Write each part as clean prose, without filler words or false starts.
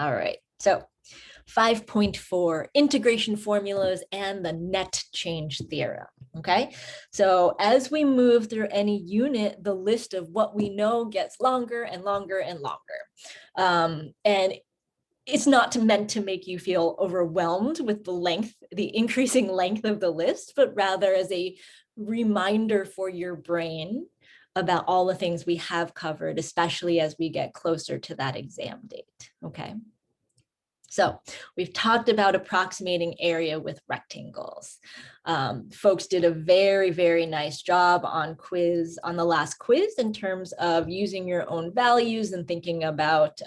All right, so 5.4, integration formulas and the net change theorem. Okay, so as we move through any unit, the list of what we know gets longer and longer and longer. And it's not meant to make you feel overwhelmed with the length, the increasing length of the list, but rather as a reminder for your brain about all the things we have covered, especially as we get closer to that exam date. Okay. So we've talked about approximating area with rectangles. Folks did a very, very nice job on the last quiz in terms of using your own values and thinking about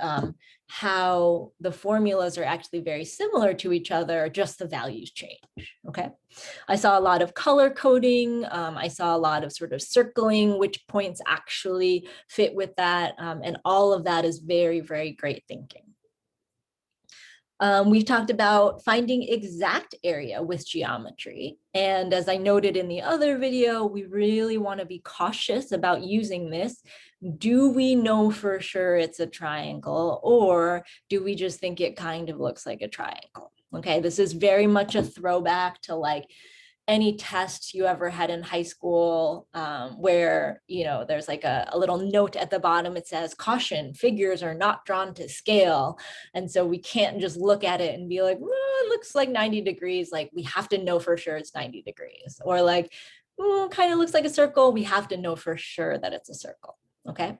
how the formulas are actually very similar to each other, just the values change, okay? I saw a lot of color coding. I saw a lot of sort of circling which points actually fit with that. And all of that is very, very great thinking. We've talked about finding exact area with geometry. And as I noted in the other video, we really want to be cautious about using this. Do we know for sure it's a triangle, or do we just think it kind of looks like a triangle? Okay, this is very much a throwback to like any tests you ever had in high school where, you know, there's like a little note at the bottom. It says, caution, figures are not drawn to scale. And so we can't just look at it and be like, well, it looks like 90 degrees. Like we have to know for sure it's 90 degrees. Or like, kind of looks like a circle. We have to know for sure that it's a circle, okay?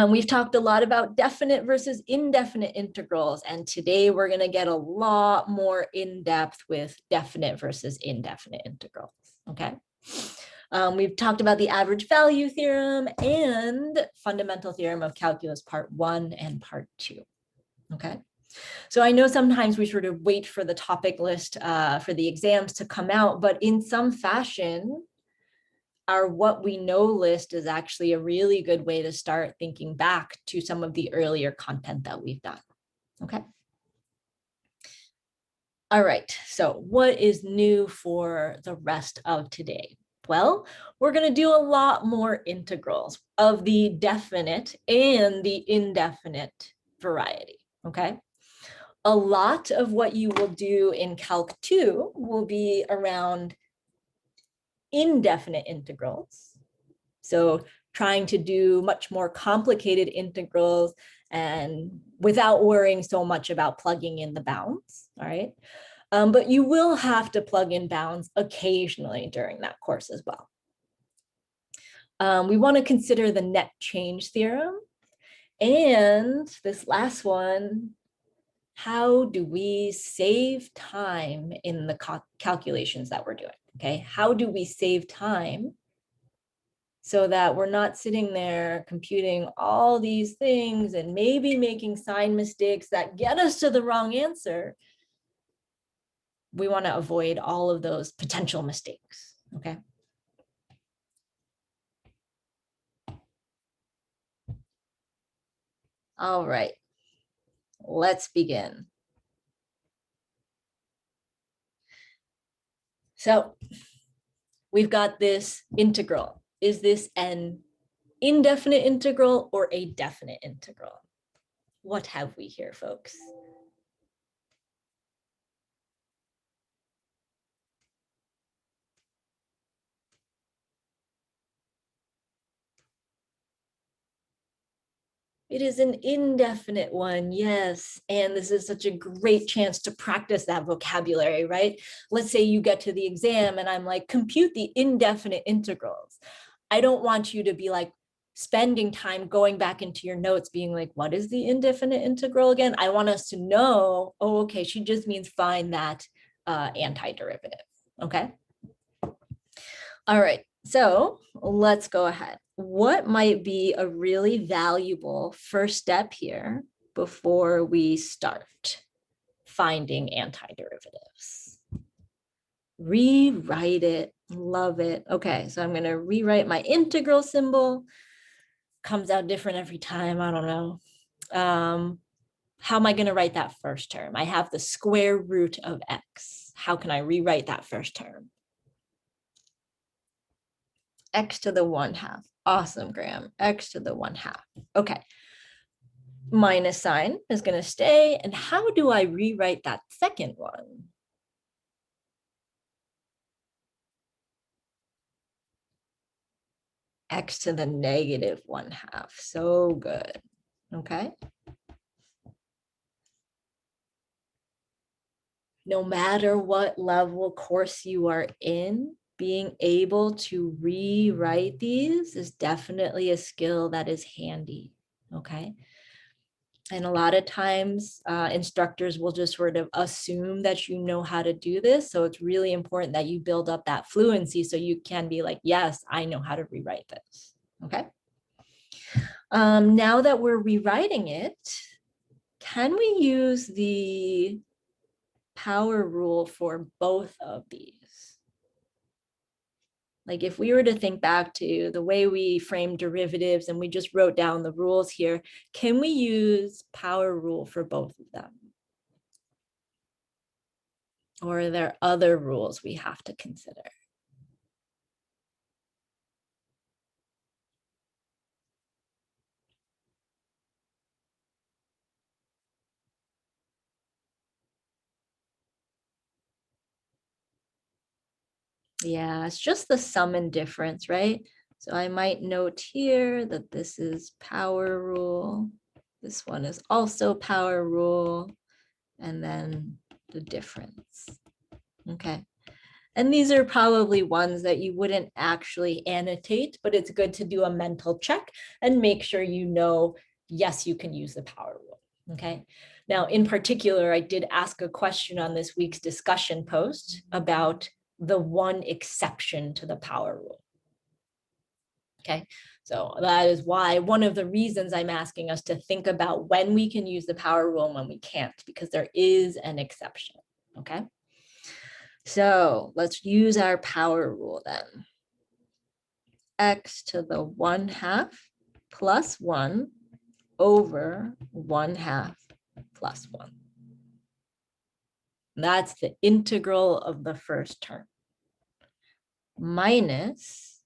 We've talked a lot about definite versus indefinite integrals, and today we're going to get a lot more in depth with definite versus indefinite integrals, okay? We've talked about the average value theorem and fundamental theorem of calculus part 1 and part 2, okay? So I know sometimes we sort of wait for the topic list for the exams to come out, but in some fashion, our what we know list is actually a really good way to start thinking back to some of the earlier content that we've done, okay? All right, so what is new for the rest of today? Well, we're going to do a lot more integrals of the definite and the indefinite variety, okay? A lot of what you will do in Calc 2 will be around indefinite integrals. So trying to do much more complicated integrals and without worrying so much about plugging in the bounds, all right? But you will have to plug in bounds occasionally during that course as well. We want to consider the net change theorem. And this last one, how do we save time in the calculations that we're doing, okay? How do we save time so that we're not sitting there computing all these things and maybe making sign mistakes that get us to the wrong answer? We want to avoid all of those potential mistakes, okay? All right, let's begin. So we've got this integral. Is this an indefinite integral or a definite integral? What have we here, folks? It is an indefinite one, yes. And this is such a great chance to practice that vocabulary, right? Let's say you get to the exam and I'm like, compute the indefinite integrals. I don't want you to be like spending time going back into your notes being like, what is the indefinite integral again? I want us to know, oh, okay, she just means find that antiderivative, okay? All right, so let's go ahead. What might be a really valuable first step here before we start finding antiderivatives? Rewrite it. Love it. Okay, so I'm going to rewrite my integral symbol. Comes out different every time. I don't know. How am I going to write that first term? I have the square root of x. How can I rewrite that first term? X to the 1/2. Awesome, Graham. X to the 1/2. Okay. minus sign is going to stay. And how do I rewrite that second one? X to the negative 1/2. So good. Okay. No matter what level course you are in, being able to rewrite these is definitely a skill that is handy. Okay. And a lot of times instructors will just sort of assume that you know how to do this. So it's really important that you build up that fluency so you can be like, yes, I know how to rewrite this. Okay. Now that we're rewriting it, can we use the power rule for both of these? Like if we were to think back to the way we frame derivatives and we just wrote down the rules here, can we use power rule for both of them? Or are there other rules we have to consider? Yeah, it's just the sum and difference, right? So I might note here that this is power rule. This one is also power rule. And then the difference. Okay. And these are probably ones that you wouldn't actually annotate, but it's good to do a mental check and make sure you know, yes, you can use the power rule. Okay. Now, in particular, I did ask a question on this week's discussion post about the one exception to the power rule. Okay, so that is why one of the reasons I'm asking us to think about when we can use the power rule and when we can't, because there is an exception. Okay, so let's use our power rule then. X to the 1/2 plus 1 over 1/2 plus 1. That's the integral of the first term. Minus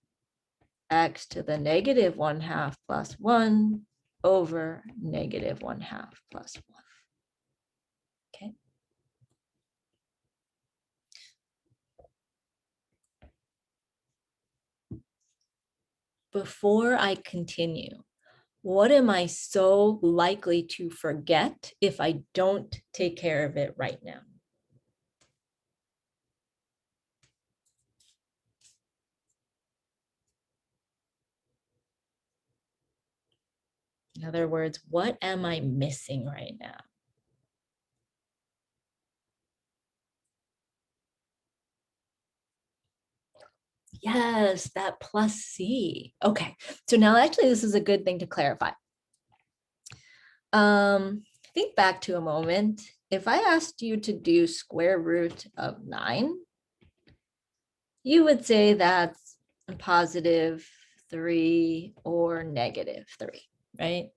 x to the negative 1/2 plus 1 over negative 1/2 plus 1. Okay. Before I continue, what am I so likely to forget if I don't take care of it right now? In other words, what am I missing right now? Yes, that plus C. Okay, so now actually this is a good thing to clarify. Think back to a moment. If I asked you to do square root of 9, you would say that's positive 3 or negative 3, right?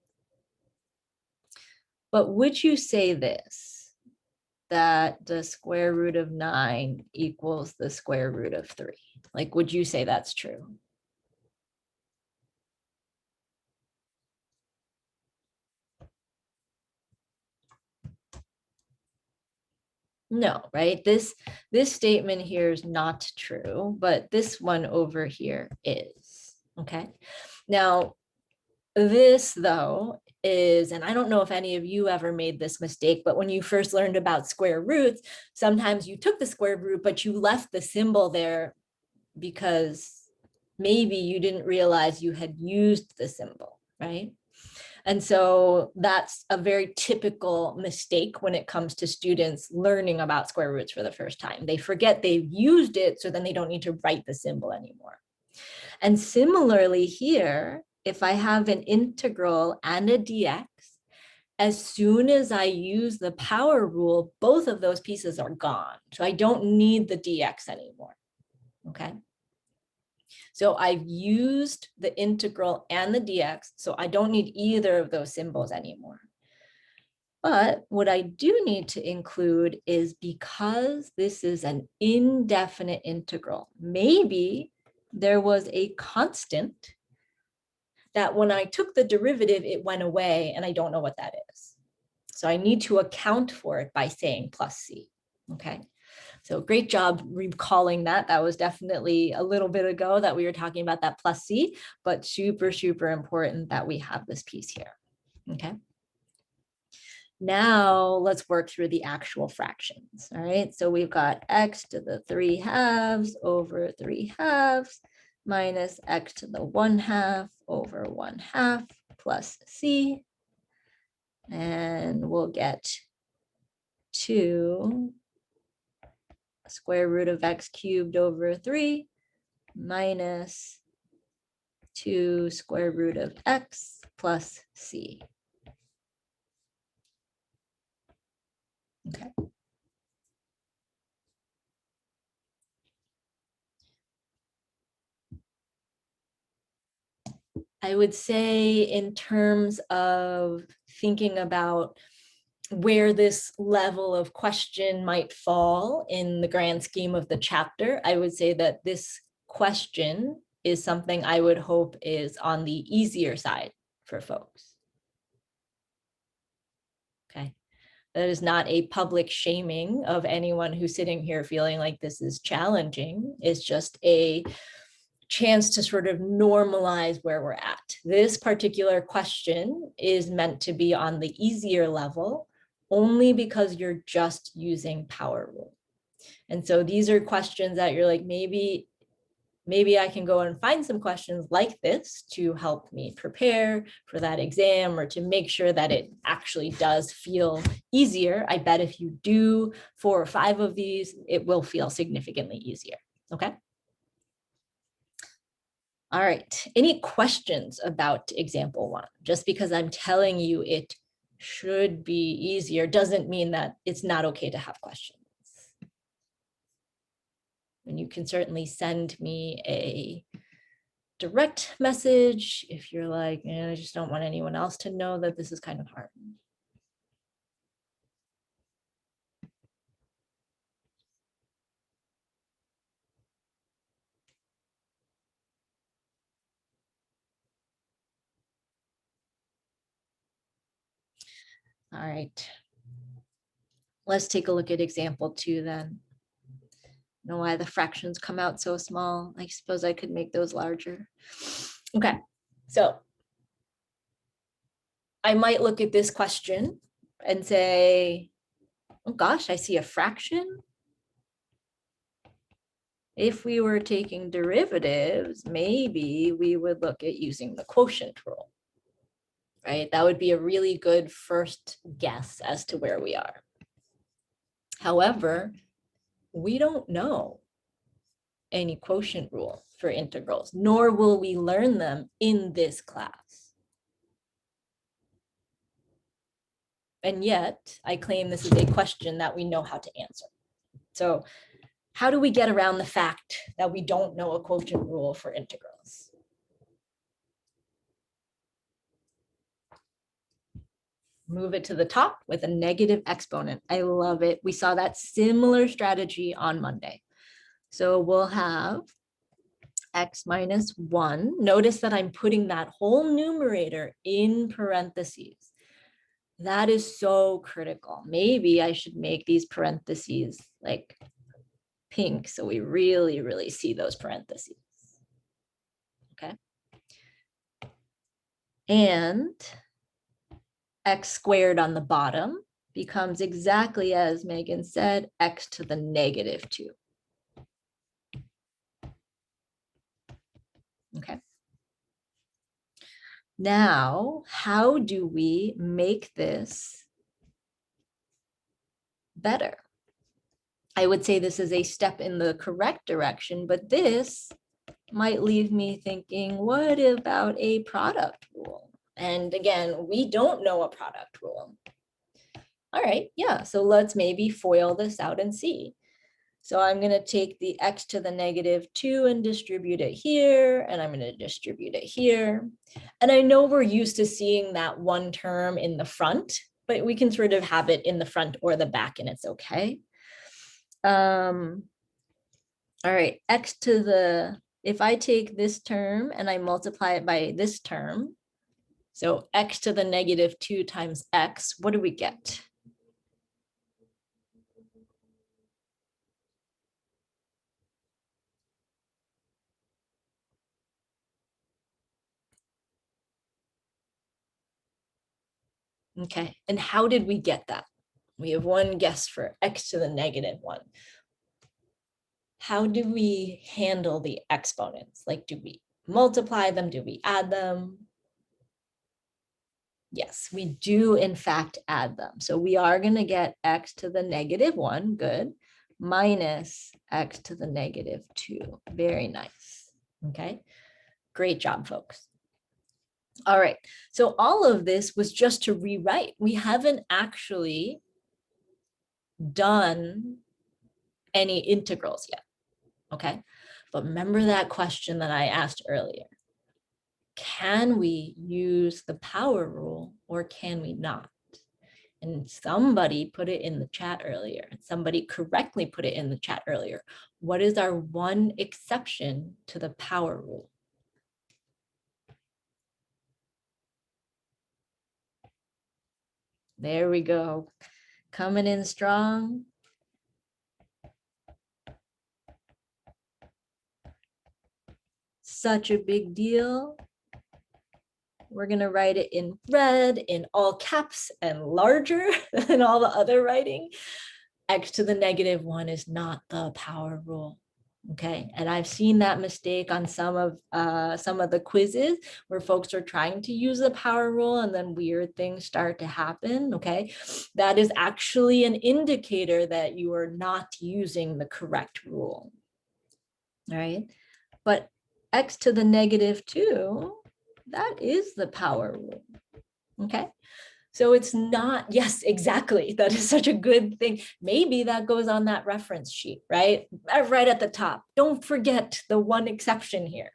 But would you say this, that the square root of 9 equals the square root of 3? Like, would you say that's true? No, right? This statement here is not true, but this one over here is. Okay. Now, this though is, and I don't know if any of you ever made this mistake, but when you first learned about square roots, sometimes you took the square root, but you left the symbol there because maybe you didn't realize you had used the symbol, right? And so that's a very typical mistake when it comes to students learning about square roots for the first time. They forget they've used it, so then they don't need to write the symbol anymore. And similarly here, if I have an integral and a dx, as soon as I use the power rule, both of those pieces are gone. So I don't need the dx anymore, okay? So I've used the integral and the dx, so I don't need either of those symbols anymore. But what I do need to include is, because this is an indefinite integral, maybe there was a constant that when I took the derivative, it went away, and I don't know what that is. So I need to account for it by saying plus c, okay? So great job recalling that. That was definitely a little bit ago that we were talking about that plus c, but super, super important that we have this piece here, okay? Now let's work through the actual fractions, all right? So we've got x to the 3/2 over 3/2 minus x to the 1/2 over 1/2 plus c. And we'll get 2 square root of x cubed over 3 minus 2 square root of x plus c. Okay. I would say in terms of thinking about where this level of question might fall in the grand scheme of the chapter, I would say that this question is something I would hope is on the easier side for folks. Okay. That is not a public shaming of anyone who's sitting here feeling like this is challenging. It's just a chance to sort of normalize where we're at. This particular question is meant to be on the easier level only because you're just using power rule. And so these are questions that you're like, maybe I can go and find some questions like this to help me prepare for that exam, or to make sure that it actually does feel easier. I bet if you do 4 or 5 of these, it will feel significantly easier, okay? All right, any questions about example 1? Just because I'm telling you it should be easier doesn't mean that it's not okay to have questions. And you can certainly send me a direct message if you're like, I just don't want anyone else to know that this is kind of hard. All right. Let's take a look at example 2 then. Know why the fractions come out so small? I suppose I could make those larger. Okay, so I might look at this question and say, oh gosh, I see a fraction. If we were taking derivatives, maybe we would look at using the quotient rule, right? That would be a really good first guess as to where we are. However, we don't know any quotient rule for integrals, nor will we learn them in this class. And yet, I claim this is a question that we know how to answer. So how do we get around the fact that we don't know a quotient rule for integrals? Move it to the top with a negative exponent. I love it. We saw that similar strategy on Monday. So we'll have x minus 1. Notice that I'm putting that whole numerator in parentheses. That is so critical. Maybe I should make these parentheses like pink so we really, really see those parentheses. Okay. And x squared on the bottom becomes exactly as Megan said, x to the negative 2. Okay. Now, how do we make this better? I would say this is a step in the correct direction, but this might leave me thinking, what about a product rule? And again, we don't know a product rule. All right, yeah, so let's maybe FOIL this out and see. So I'm going to take the x to the negative 2 and distribute it here, and I'm going to distribute it here. And I know we're used to seeing that one term in the front, but we can sort of have it in the front or the back, and it's okay. All right, x to the, if I take this term and I multiply it by this term, so x to the negative 2 times x, what do we get? Okay, and how did we get that? We have one guess for x to the negative 1. How do we handle the exponents? Like, do we multiply them? Do we add them? Yes, we do in fact add them. So we are going to get x to the negative 1, good, minus x to the negative 2. Very nice. Okay, great job, folks. All right, so all of this was just to rewrite. We haven't actually done any integrals yet, okay? But remember that question that I asked earlier. Can we use the power rule or can we not? And somebody put it in the chat earlier. Somebody correctly put it in the chat earlier. What is our one exception to the power rule? There we go. Coming in strong. Such a big deal. We're going to write it in red, in all caps, and larger than all the other writing. X to the negative 1 is not the power rule. Okay, and I've seen that mistake on some of the quizzes where folks are trying to use the power rule and then weird things start to happen. Okay, that is actually an indicator that you are not using the correct rule. All right, but x to the negative 2, that is the power rule. Okay, so it's not, yes, exactly. That is such a good thing. Maybe that goes on that reference sheet, right? Right at the top. Don't forget the one exception here.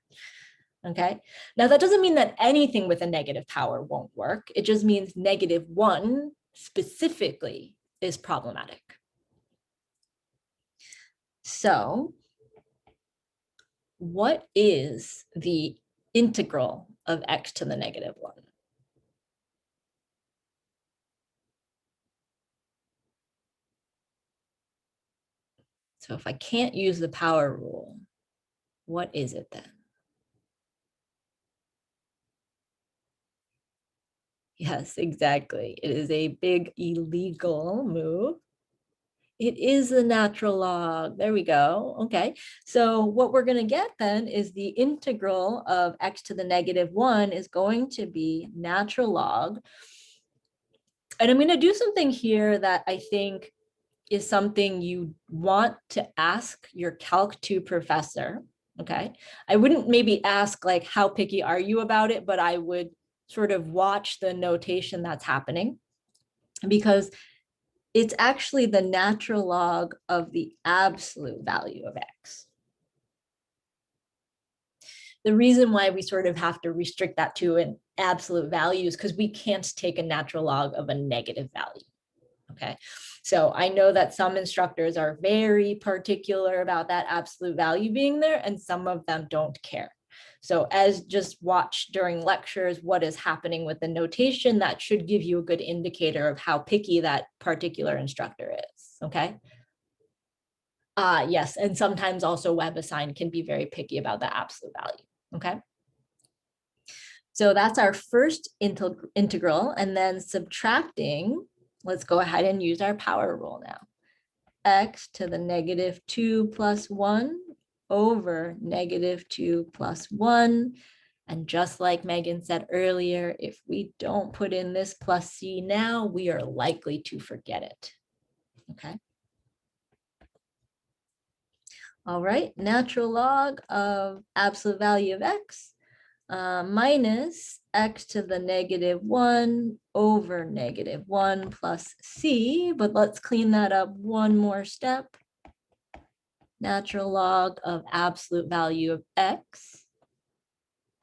Okay. Now that doesn't mean that anything with a negative power won't work. It just means negative 1 specifically is problematic. So what is the integral of x to the negative 1? So if I can't use the power rule, what is it then? Yes, exactly. It is a big illegal move. It is the natural log. There we go. Okay. So what we're going to get then is the integral of x to the negative 1 is going to be natural log. And I'm going to do something here that I think is something you want to ask your Calc 2 professor. Okay. I wouldn't maybe ask like, how picky are you about it? But I would sort of watch the notation that's happening, because it's actually the natural log of the absolute value of x. The reason why we sort of have to restrict that to an absolute value is because we can't take a natural log of a negative value. Okay, so I know that some instructors are very particular about that absolute value being there, and some of them don't care. So as just watch during lectures what is happening with the notation, that should give you a good indicator of how picky that particular instructor is. Okay. Yes, and sometimes also WebAssign can be very picky about the absolute value. Okay. So that's our first integral, and then subtracting, let's go ahead and use our power rule now. X to the negative 2 plus 1 over negative 2 plus 1. And just like Megan said earlier, if we don't put in this plus c now, we are likely to forget it. Okay. All right, natural log of absolute value of x minus x to the negative 1 over negative 1 plus c, but let's clean that up one more step. Natural log of absolute value of x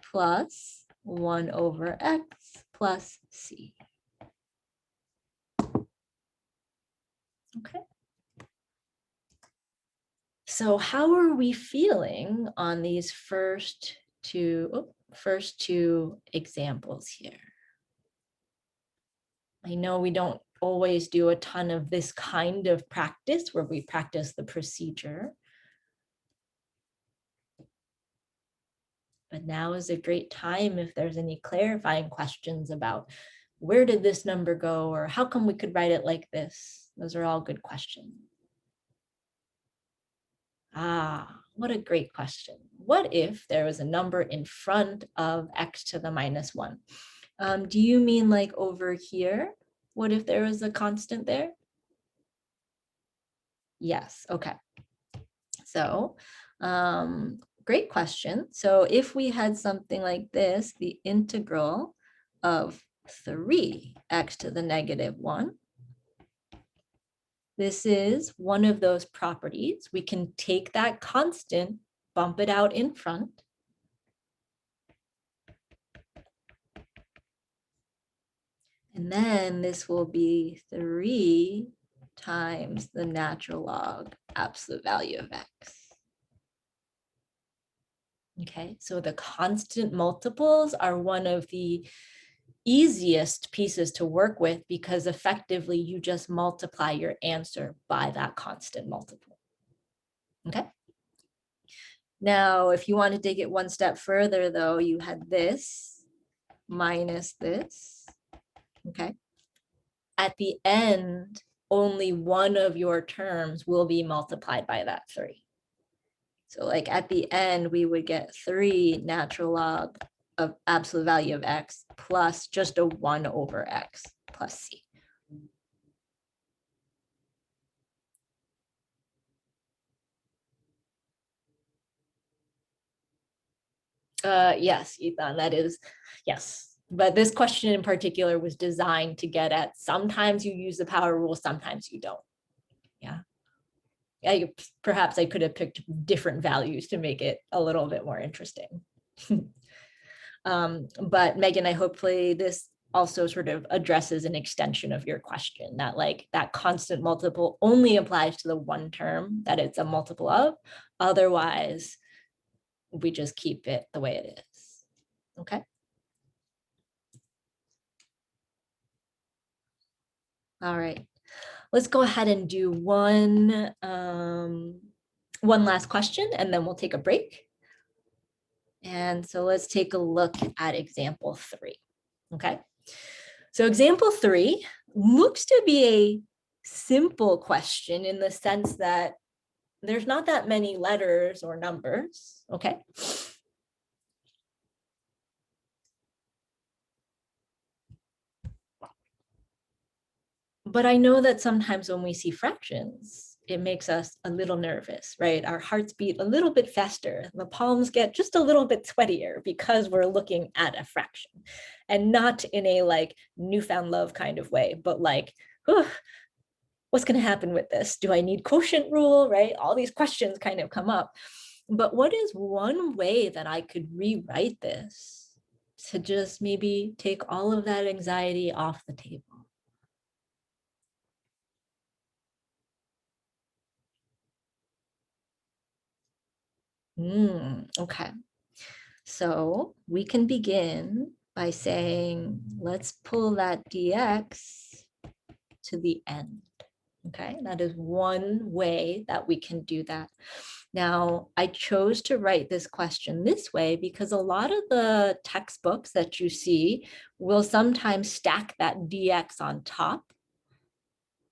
plus 1 over x plus c. Okay. So how are we feeling on these first two examples here? I know we don't always do a ton of this kind of practice where we practice the procedure. But now is a great time if there's any clarifying questions about where did this number go, or how come we could write it like this? Those are all good questions. What a great question. What if there was a number in front of x to the minus 1? Do you mean like over here? What if there was a constant there? Yes, okay. So great question. So if we had something like this, the integral of 3x to the negative 1, this is one of those properties. We can take that constant, bump it out in front. And then this will be 3 times the natural log absolute value of x. Okay, so the constant multiples are one of the easiest pieces to work with because effectively you just multiply your answer by that constant multiple. Okay. Now, if you want to take it one step further, though, you had this minus this. Okay. At the end, only one of your terms will be multiplied by that 3. So like at the end, we would get 3 natural log of absolute value of x plus just a 1 over x plus c. Yes, Ethan, that is, yes. But this question in particular was designed to get at sometimes you use the power rule, sometimes you don't. Yeah. Perhaps I could have picked different values to make it a little bit more interesting. But Megan, I hopefully this also sort of addresses an extension of your question, that like that constant multiple only applies to the one term that it's a multiple of. Otherwise, we just keep it the way it is. Okay. All right. Let's go ahead and do one last question, and then we'll take a break. And so let's take a look at example 3. Okay. So example 3 looks to be a simple question in the sense that there's not that many letters or numbers. Okay. But I know that sometimes when we see fractions, it makes us a little nervous, right? Our hearts beat a little bit faster. The palms get just a little bit sweatier because we're looking at a fraction, and not in a like newfound love kind of way, but like, what's going to happen with this? Do I need quotient rule, right? All these questions kind of come up. But what is one way that I could rewrite this to just maybe take all of that anxiety off the table? Okay. So we can begin by saying, let's pull that dx to the end. Okay, that is one way that we can do that. Now, I chose to write this question this way because a lot of the textbooks that you see will sometimes stack that dx on top,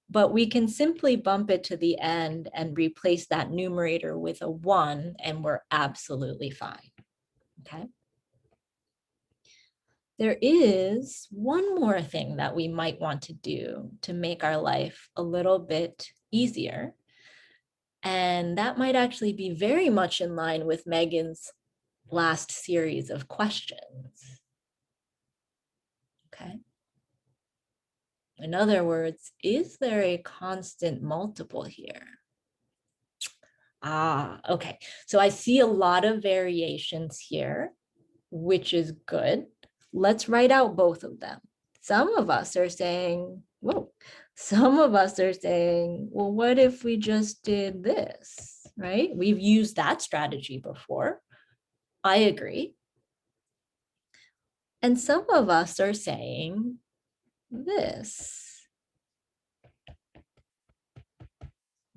but we can simply bump it to the end and replace that numerator with a 1, and we're absolutely fine. Okay. There is one more thing that we might want to do to make our life a little bit easier. And that might actually be very much in line with Megan's last series of questions. Okay. In other words, is there a constant multiple here? Okay. So I see a lot of variations here, which is good. Let's write out both of them. Some of us are saying, whoa, some of us are saying, well, what if we just did this? right? We've used that strategy before. I agree. And some of us are saying this.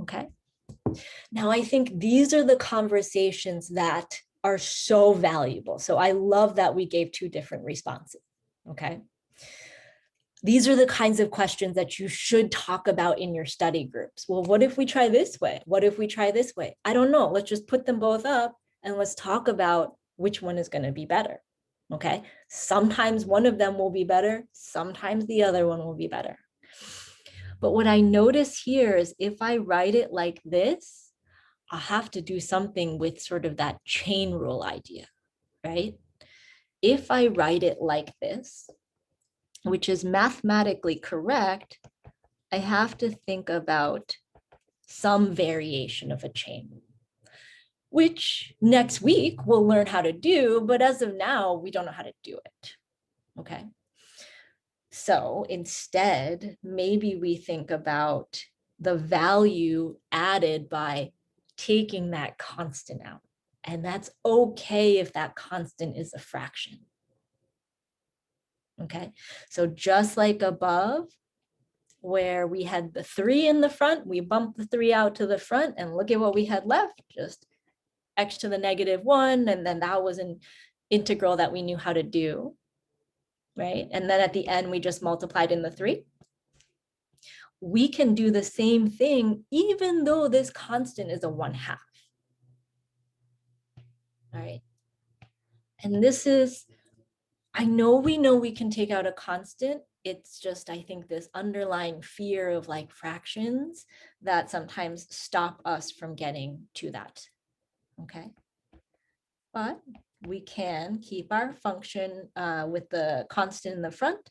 Okay. Now, I think these are the conversations that are so valuable. So I love that we gave two different responses. Okay. These are the kinds of questions that you should talk about in your study groups. Well, what if we try this way? What if we try this way? I don't know. Let's just put them both up and let's talk about which one is going to be better. Okay. Sometimes one of them will be better. Sometimes the other one will be better. But what I notice here is if I write it like this, I'll have to do something with sort of that chain rule idea, right? If I write it like this, which is mathematically correct, I have to think about some variation of a chain, which next week we'll learn how to do, but as of now, we don't know how to do it, okay? So instead, maybe we think about the value added by taking that constant out. And that's okay if that constant is a fraction. Okay, so just like above, where we had the 3 in the front, we bumped the 3 out to the front and look at what we had left, just x to the -1. And then that was an integral that we knew how to do, right? And then at the end, we just multiplied in the 3. We can do the same thing, even though this constant is a 1/2. All right. And this is, I know we can take out a constant. It's just, I think, this underlying fear of like fractions that sometimes stop us from getting to that. Okay. But we can keep our function with the constant in the front.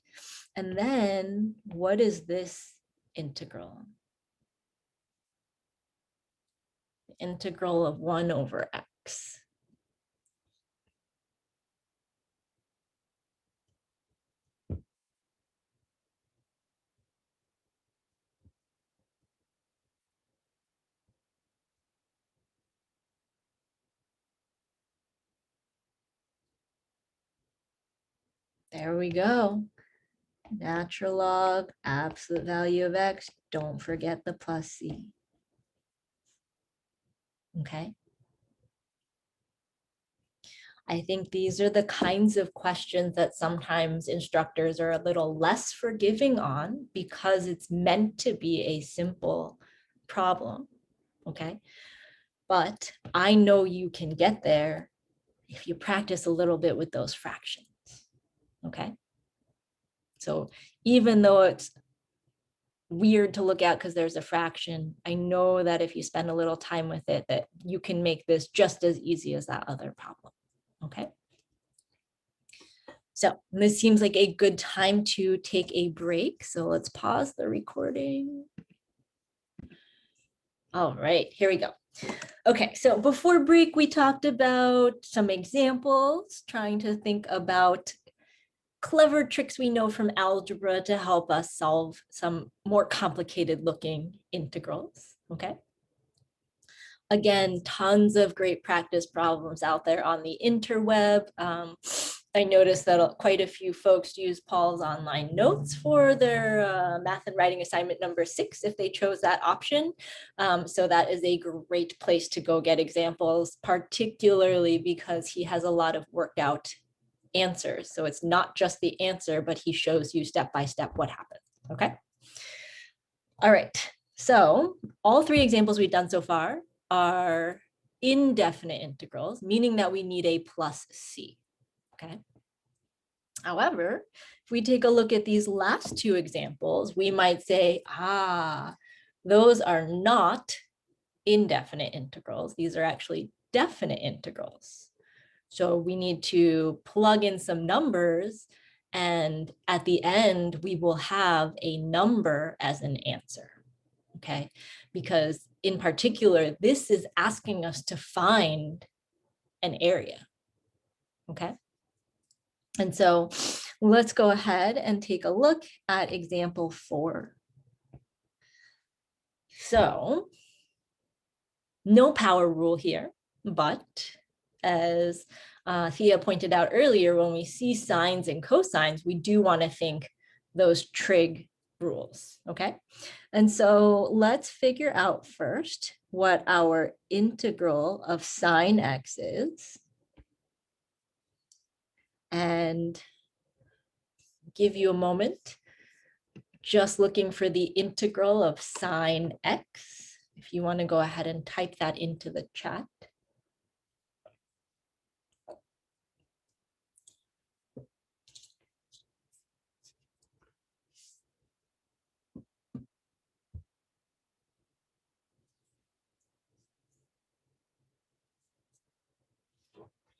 And then what is this integral? Integral of 1 over x. There we go. Natural log, absolute value of x. Don't forget the plus c. Okay. I think these are the kinds of questions that sometimes instructors are a little less forgiving on because it's meant to be a simple problem. Okay. But I know you can get there if you practice a little bit with those fractions. Okay. So even though it's weird to look at because there's a fraction, I know that if you spend a little time with it, that you can make this just as easy as that other problem. Okay. So this seems like a good time to take a break. So let's pause the recording. All right, here we go. Okay, so before break, we talked about some examples, trying to think about clever tricks we know from algebra to help us solve some more complicated looking integrals, okay? Again, tons of great practice problems out there on the interweb. I noticed that quite a few folks use Paul's online notes for their math and writing assignment number 6 if they chose that option. So that is a great place to go get examples, particularly because he has a lot of worked out answers. So it's not just the answer, but he shows you step by step what happens, okay? All right, so all 3 examples we've done so far are indefinite integrals, meaning that we need a plus c, okay? However, if we take a look at these last 2 examples, we might say, those are not indefinite integrals. These are actually definite integrals. So we need to plug in some numbers, and at the end, we will have a number as an answer, okay? Because in particular, this is asking us to find an area, okay? And so let's go ahead and take a look at example 4. So No power rule here, but as Thea pointed out earlier, when we see sines and cosines, we do want to think those trig rules, okay? And so let's figure out first what our integral of sine x is, and give you a moment just looking for the integral of sine x. If you want to go ahead and type that into the chat.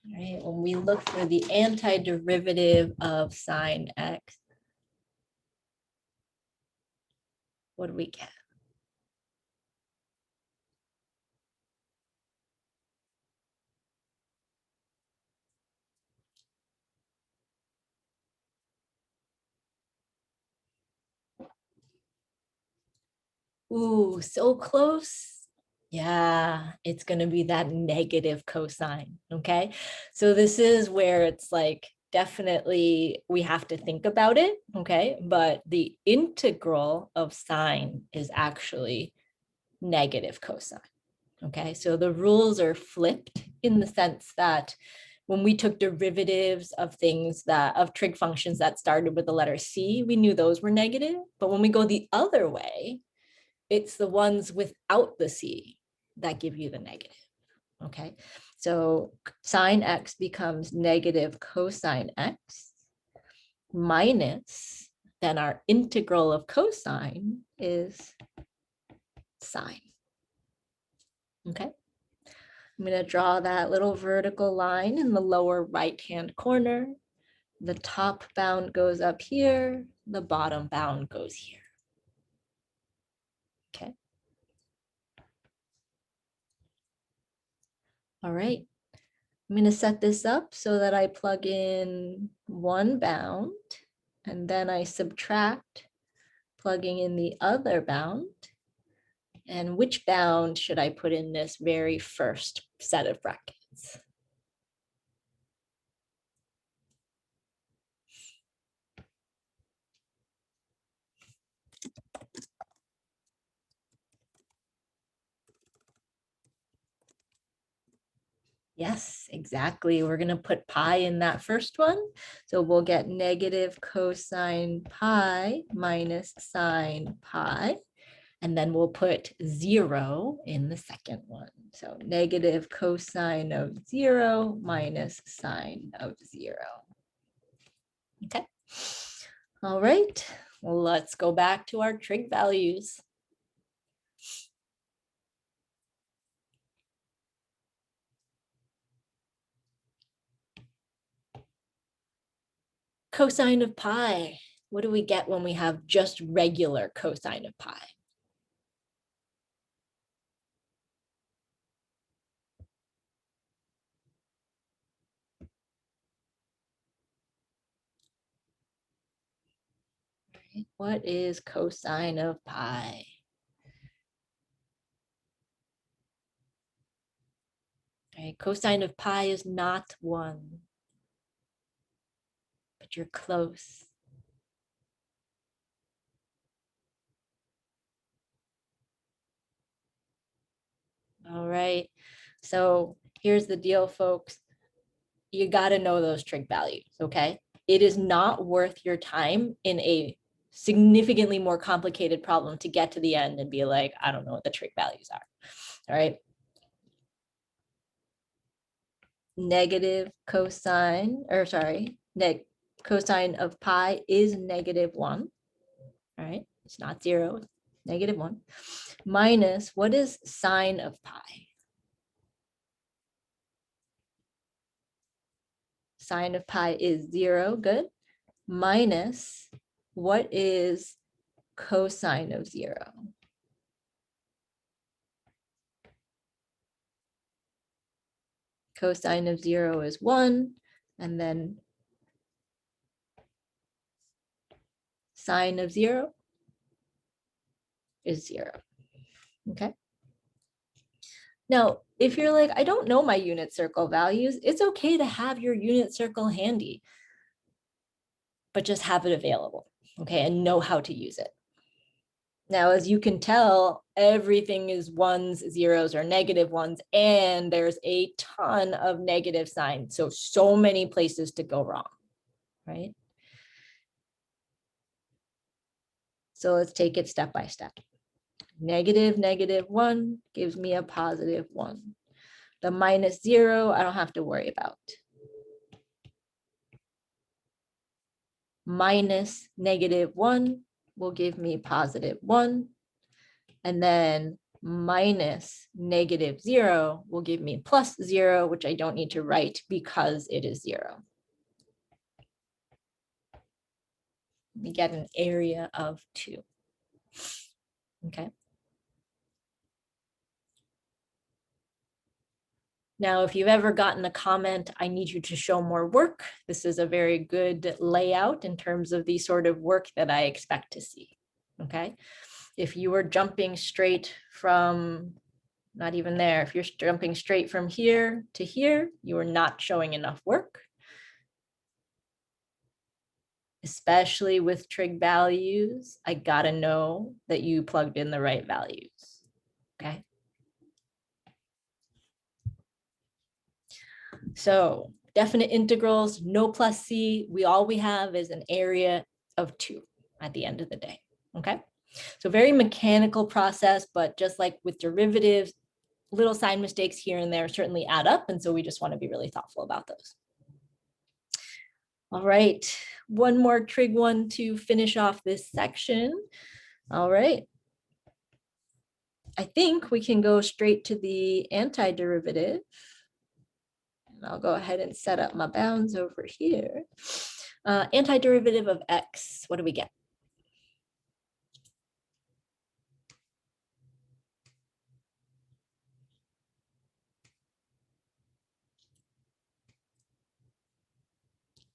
All right, when we look for the antiderivative of sine x, what do we get? Ooh, so close. Yeah, it's going to be that negative cosine, okay? So this is where it's like, definitely we have to think about it, okay? But the integral of sine is actually negative cosine, okay? So the rules are flipped in the sense that when we took derivatives of things that, of trig functions that started with the letter C, we knew those were negative. But when we go the other way, it's the ones without the C that give you the negative, okay? So sine x becomes negative cosine x minus, then our integral of cosine is sine, okay? I'm going to draw that little vertical line in the lower right-hand corner. The top bound goes up here, the bottom bound goes here, okay? All right. I'm going to set this up so that I plug in one bound and then I subtract, plugging in the other bound. And which bound should I put in this very first set of brackets? Yes, exactly. We're going to put pi in that first one. So we'll get negative cosine pi minus sine pi. And then we'll put 0 in the second one. So negative cosine of 0 minus sine of 0. Okay. All right. Well, let's go back to our trig values. Cosine of pi. What do we get when we have just regular cosine of pi? What is cosine of pi? Okay, cosine of pi is not 1, but you're close. All right, so here's the deal, folks. You got to know those trig values, okay? It is not worth your time in a significantly more complicated problem to get to the end and be like, I don't know what the trig values are, all right? Negative cosine, or sorry, cosine of pi is -1, all right? It's not 0, -1. Minus, what is sine of pi? Sine of pi is 0, good. Minus, what is cosine of 0? Cosine of 0 is 1, and then sine of 0 is 0, okay? Now, if you're like, I don't know my unit circle values, it's okay to have your unit circle handy, but just have it available, okay, and know how to use it. Now, as you can tell, everything is ones, zeros, or negative ones, and there's a ton of negative signs. So many places to go wrong, right? So let's take it step by step. -1 gives me a +1. The -0, I don't have to worry about. -1 will give me +1. And then -0 will give me +0, which I don't need to write because it is 0. We get an area of 2. Okay. Now, if you've ever gotten a comment, I need you to show more work, this is a very good layout in terms of the sort of work that I expect to see. Okay. If you were jumping straight from, not even there, if you're jumping straight from here to here, you are not showing enough work. Especially with trig values, I gotta know that you plugged in the right values, okay? So definite integrals, no plus c, all we have is an area of 2 at the end of the day, okay? So very mechanical process, but just like with derivatives, little sign mistakes here and there certainly add up, and so we just want to be really thoughtful about those. All right, one more trig one to finish off this section. All right. I think we can go straight to the antiderivative. And I'll go ahead and set up my bounds over here. Antiderivative of x, what do we get?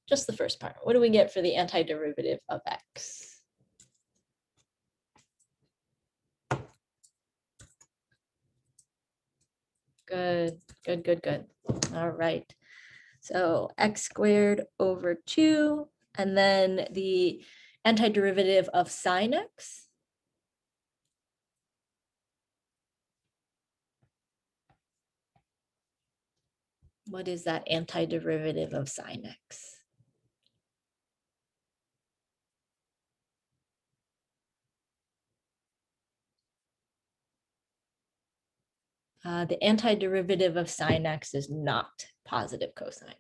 Just the first part. What do we get for the antiderivative of x? Good, good, good, good. All right. So x squared over 2, and then the antiderivative of sine x. What is that antiderivative of sine x? The antiderivative of sine x is not positive cosine.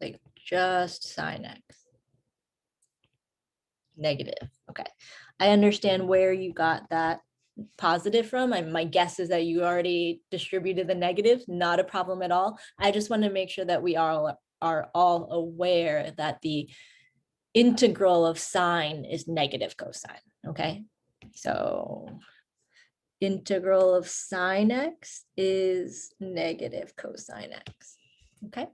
Like just sine x. Negative. Okay. I understand where you got that positive from. And my guess is that you already distributed the negatives. Not a problem at all. I just want to make sure that we are all aware that the integral of sine is negative cosine. Okay. So integral of sine x is negative cosine x. Okay.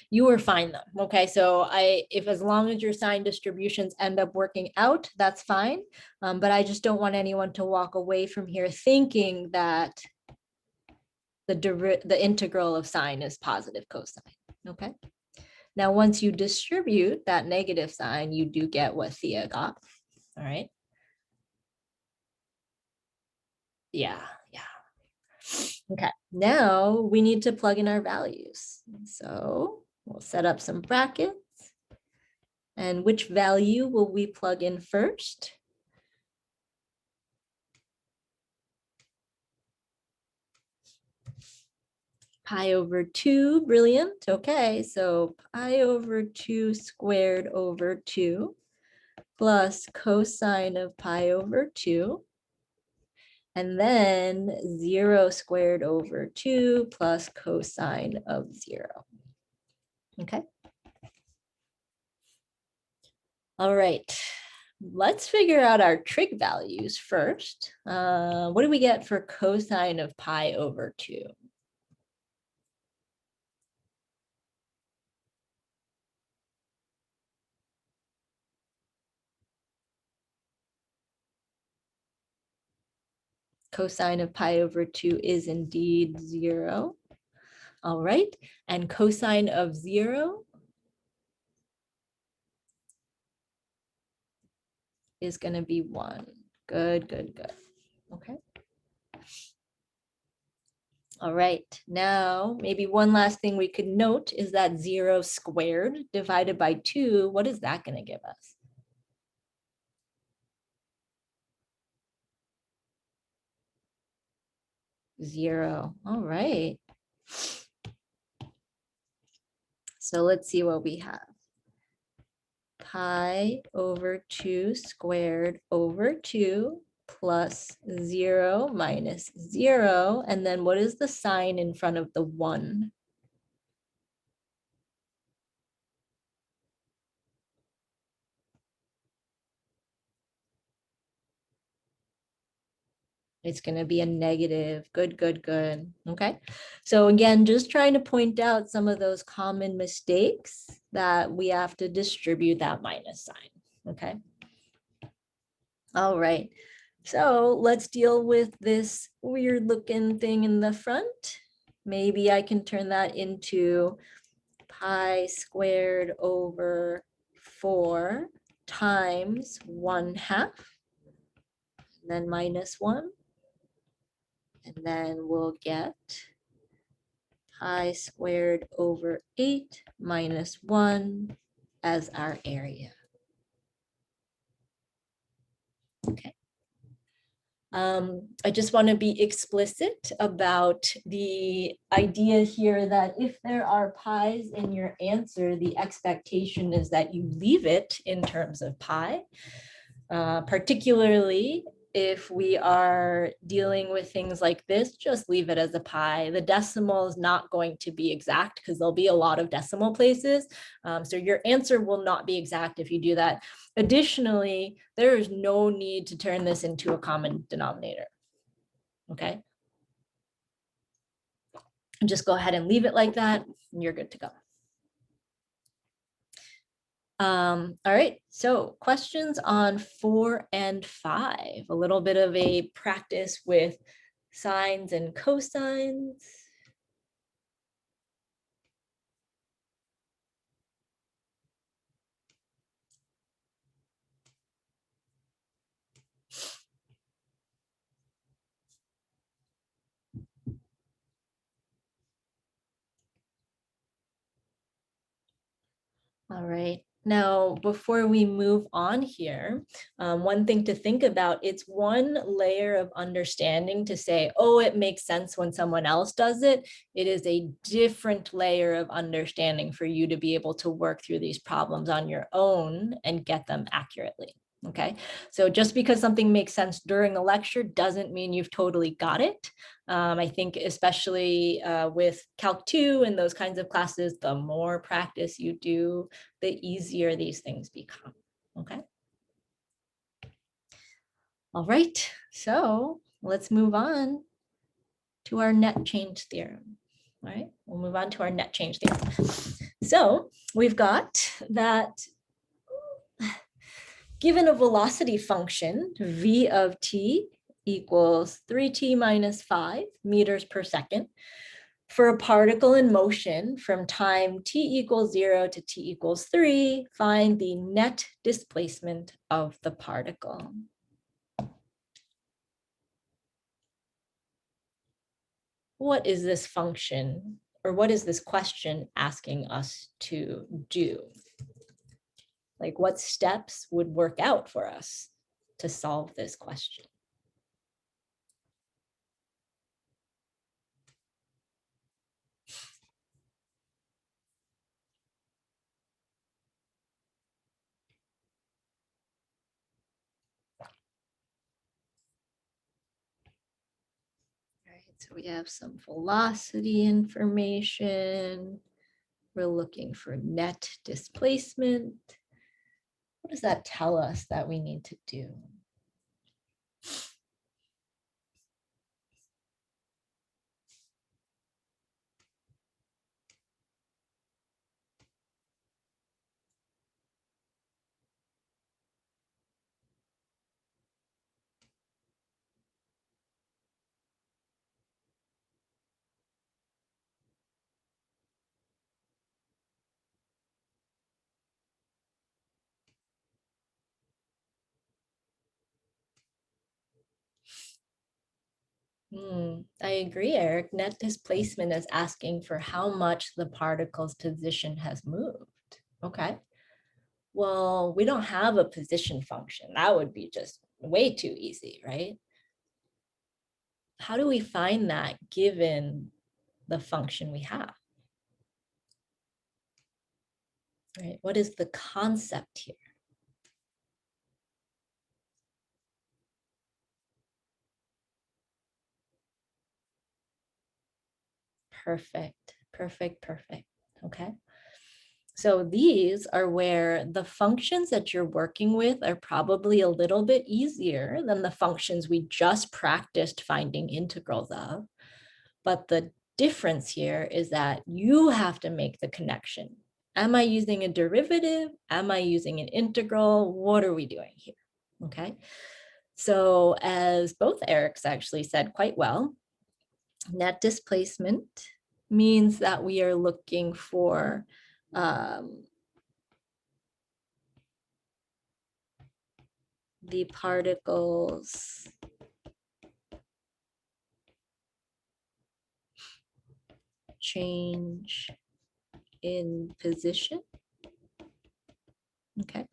You are fine though. Okay, so if as long as your sign distributions end up working out, that's fine. But I just don't want anyone to walk away from here thinking that the integral of sine is positive cosine. Okay. Now, once you distribute that negative sign, you do get what Thea got. All right. Yeah. Okay, now we need to plug in our values. So we'll set up some brackets. And which value will we plug in first? Pi over 2, brilliant. Okay, so pi over 2 squared over 2 plus cosine of pi over 2. And then 0 squared over 2 plus cosine of 0. Okay. All right. Let's figure out our trig values first. What do we get for cosine of pi over 2? Cosine of pi over 2 is indeed 0. All right, and cosine of 0 is going to be 1. Good, good, good. Okay. All right, now maybe one last thing we could note is that 0 squared divided by 2, what is that going to give us? 0. All right. So let's see what we have. Pi over 2 squared over 2 plus 0 minus 0. And then what is the sign in front of the 1? It's going to be a negative. Good, good, good. Okay. So again, just trying to point out some of those common mistakes that we have to distribute that minus sign. Okay. All right. So let's deal with this weird looking thing in the front. Maybe I can turn that into pi squared over 4 times 1/2, and then minus 1. And then we'll get pi squared over 8 minus 1 as our area. Okay. I just want to be explicit about the idea here that if there are pi's in your answer, the expectation is that you leave it in terms of pi. Particularly if we are dealing with things like this, just leave it as a pi. The decimal is not going to be exact because there'll be a lot of decimal places. So your answer will not be exact if you do that. Additionally, there is no need to turn this into a common denominator. Okay. And just go ahead and leave it like that, and you're good to go. All right, so questions on 4 and 5, a little bit of a practice with sines and cosines. All right. Now, before we move on here, one thing to think about, it's one layer of understanding to say, oh, it makes sense when someone else does it. It is a different layer of understanding for you to be able to work through these problems on your own and get them accurately. Okay, so just because something makes sense during the lecture doesn't mean you've totally got it. I think especially with Calc 2 and those kinds of classes, the more practice you do, the easier these things become. Okay. All right, so let's move on to our net change theorem. All right, we'll move on to our net change theorem. So we've got that given a velocity function, v of t equals 3t minus 5 meters per second, for a particle in motion from time t equals 0 to t equals 3, find the net displacement of the particle. What is this function, or what is this question asking us to do? Like, what steps would work out for us to solve this question? So we have some velocity information. We're looking for net displacement. What does that tell us that we need to do? I agree, Eric. Net displacement is asking for how much the particle's position has moved. Okay. Well, we don't have a position function. That would be just way too easy, right? How do we find that given the function we have? Right? What is the concept here? Perfect, perfect, perfect. Okay. So these are where the functions that you're working with are probably a little bit easier than the functions we just practiced finding integrals of. But the difference here is that you have to make the connection. Am I using a derivative? Am I using an integral? What are we doing here? Okay. So as both Erics actually said quite well, net displacement means that we are looking for the particles change in position. Okay.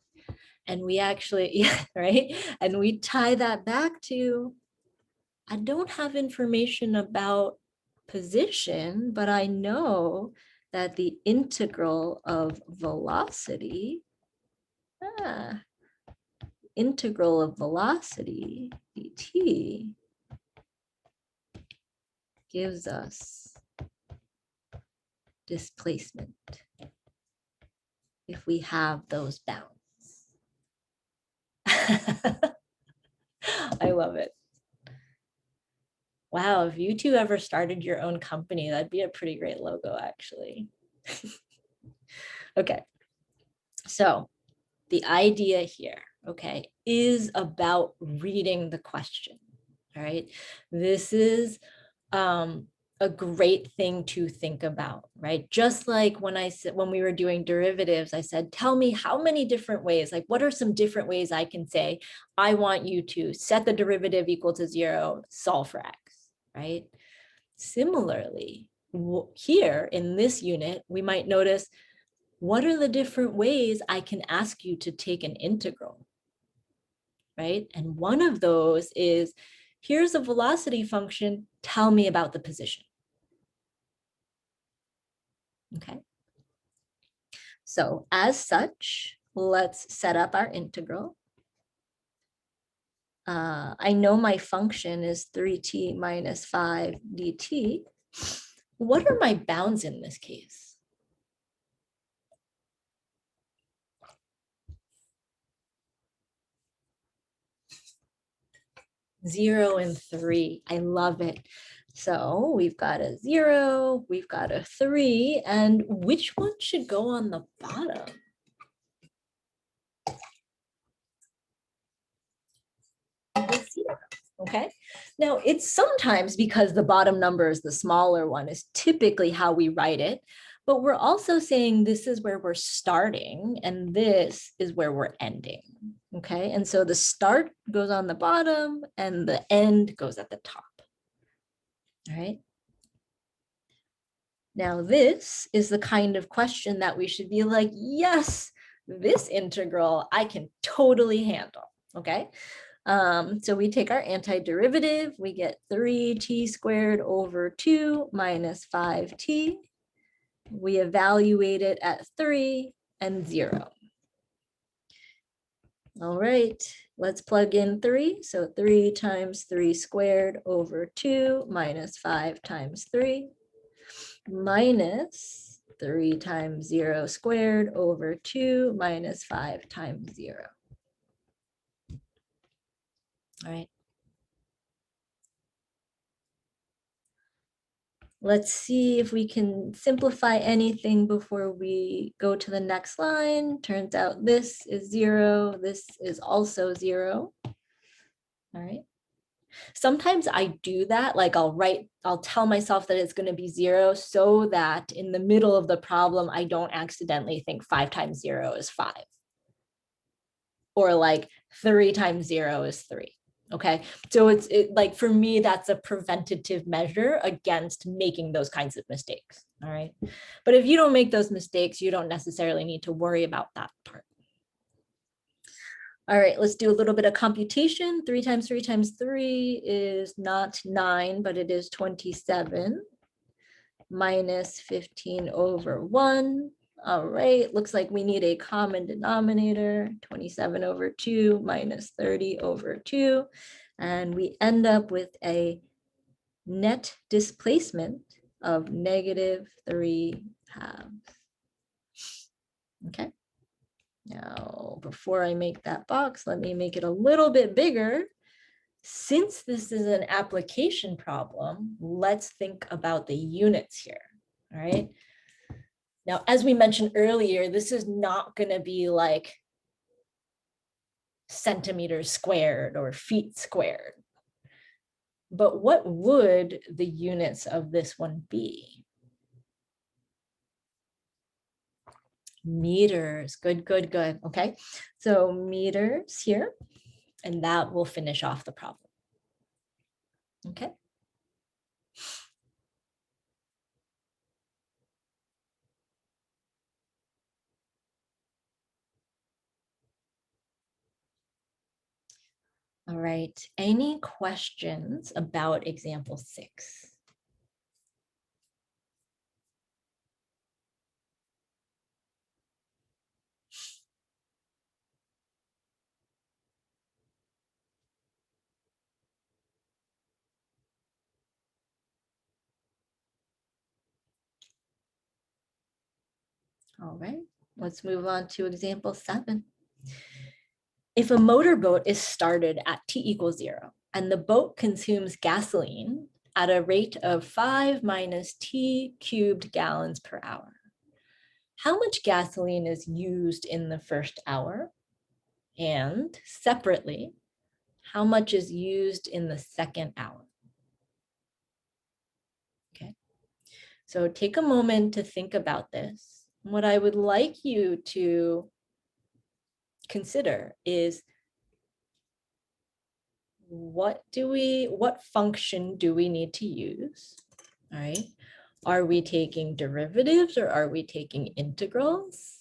And we actually, yeah, right? And we tie that back to, I don't have information about position, but I know that the integral of velocity, integral of velocity dt gives us displacement if we have those bounds. I love it. Wow, if you two ever started your own company, that'd be a pretty great logo, actually. Okay, so the idea here, okay, is about reading the question, all right? This is a great thing to think about, right? Just like when I said, when we were doing derivatives, I said, tell me how many different ways, like what are some different ways I can say, I want you to set the derivative equal to 0, solve for x, right? Similarly, here in this unit, we might notice, what are the different ways I can ask you to take an integral, right? And one of those is, here's a velocity function, tell me about the position. Okay. So as such, let's set up our integral. I know my function is 3t minus 5 dt. What are my bounds in this case? 0 and 3. I love it. So we've got a 0, we've got a 3, and which one should go on the bottom? The 0. Okay. Now it's sometimes because the bottom number is the smaller one is typically how we write it, but we're also saying this is where we're starting and this is where we're ending. Okay. And so the start goes on the bottom and the end goes at the top. All right. Now this is the kind of question that we should be like, yes, this integral I can totally handle. Okay. So we take our antiderivative, we get 3t squared over 2 minus 5t. We evaluate it at 3 and 0. All right, let's plug in 3. So 3 times 3 squared over 2 minus 5 times 3 minus 3 times 0 squared over 2 minus 5 times 0. All right. Let's see if we can simplify anything before we go to the next line. Turns out this is 0. This is also 0. All right. Sometimes I do that, like I'll tell myself that it's going to be 0 so that in the middle of the problem, I don't accidentally think 5 times 0 is 5. Or like 3 times 0 is 3. Okay, so it's like, for me, that's a preventative measure against making those kinds of mistakes. All right, but if you don't make those mistakes, you don't necessarily need to worry about that part. All right, let's do a little bit of computation. 3 times 3 times 3 is not 9, but it is 27 minus 15 over 1. All right, looks like we need a common denominator, 27 over 2 minus 30 over 2. And we end up with a net displacement of -3 halves. Okay. Now, before I make that box, let me make it a little bit bigger. Since this is an application problem, let's think about the units here. All right. Now, as we mentioned earlier, this is not going to be like centimeters squared or feet squared. But what would the units of this one be? Meters. Good, good, good. Okay, so meters here, and that will finish off the problem. Okay. All right, any questions about example 6? All right, let's move on to example 7. If a motorboat is started at t = 0 and the boat consumes gasoline at a rate of 5 minus t cubed gallons per hour, how much gasoline is used in the first hour? And separately, how much is used in the second hour? Okay, so take a moment to think about this. What I would like you to consider is, what function do we need to use? All right, are we taking derivatives or are we taking integrals?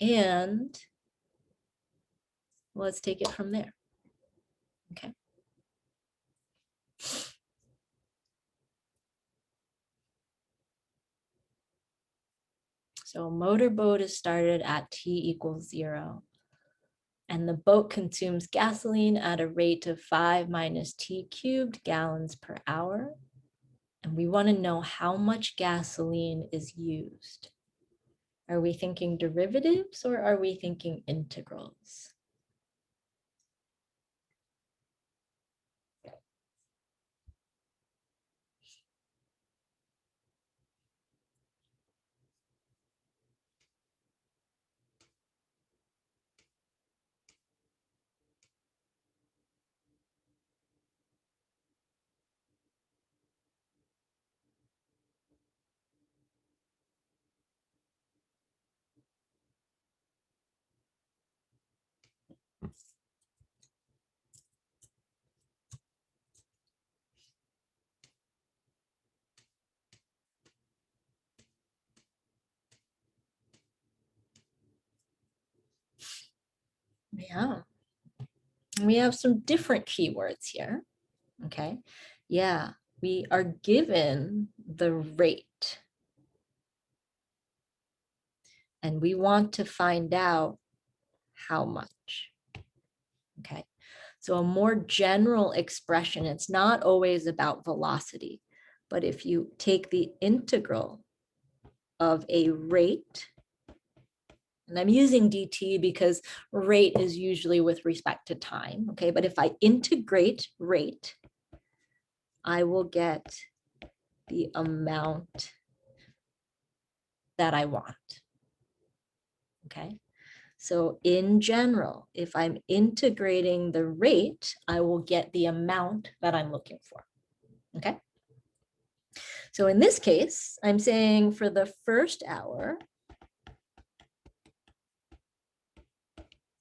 And let's take it from there. Okay. So a motorboat is started at t = 0. And the boat consumes gasoline at a rate of 5 minus t cubed gallons per hour. And we want to know how much gasoline is used. Are we thinking derivatives or are we thinking integrals? Yeah, we have some different keywords here. Okay, yeah, we are given the rate. And we want to find out how much. Okay, so a more general expression, it's not always about velocity, but if you take the integral of a rate, and I'm using dt because rate is usually with respect to time, okay, but if I integrate rate, I will get the amount that I want. Okay, so in general, if I'm integrating the rate, I will get the amount that I'm looking for. Okay, so in this case, I'm saying for the first hour,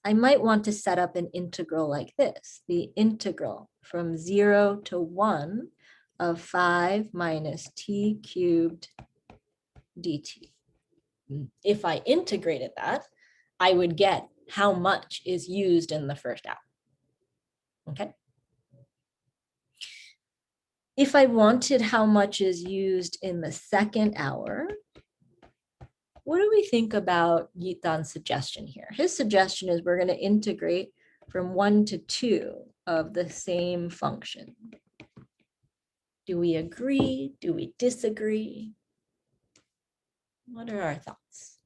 I might want to set up an integral like this, the integral from 0 to 1 of 5 minus t cubed dt. If I integrated that, I would get how much is used in the first hour. Okay. If I wanted how much is used in the second hour, what do we think about Yitan's suggestion here? His suggestion is we're going to integrate from 1 to 2 of the same function. Do we agree? Do we disagree? What are our thoughts?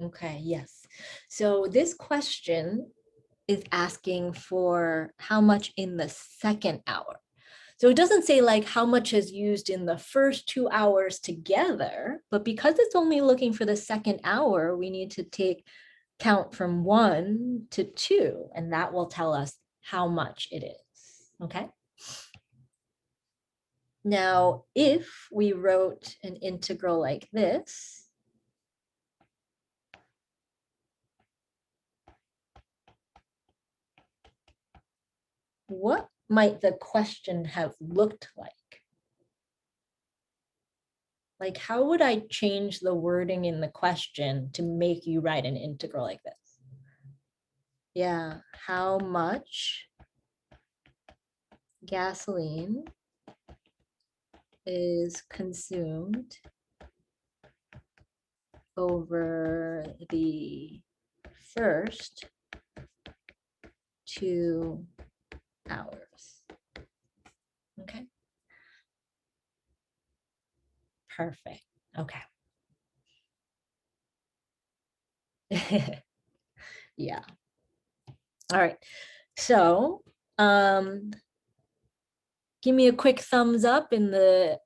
Okay, yes. So this question is asking for how much in the second hour. So it doesn't say like how much is used in the first 2 hours together, but because it's only looking for the second hour, we need to take count from 1 to 2, and that will tell us how much it is, okay? Now, if we wrote an integral like this, what might the question have looked like? Like, how would I change the wording in the question to make you write an integral like this? Yeah, how much gasoline is consumed over the first 2 hours? Okay. Perfect. Okay. Yeah. All right. So, give me a quick thumbs up in the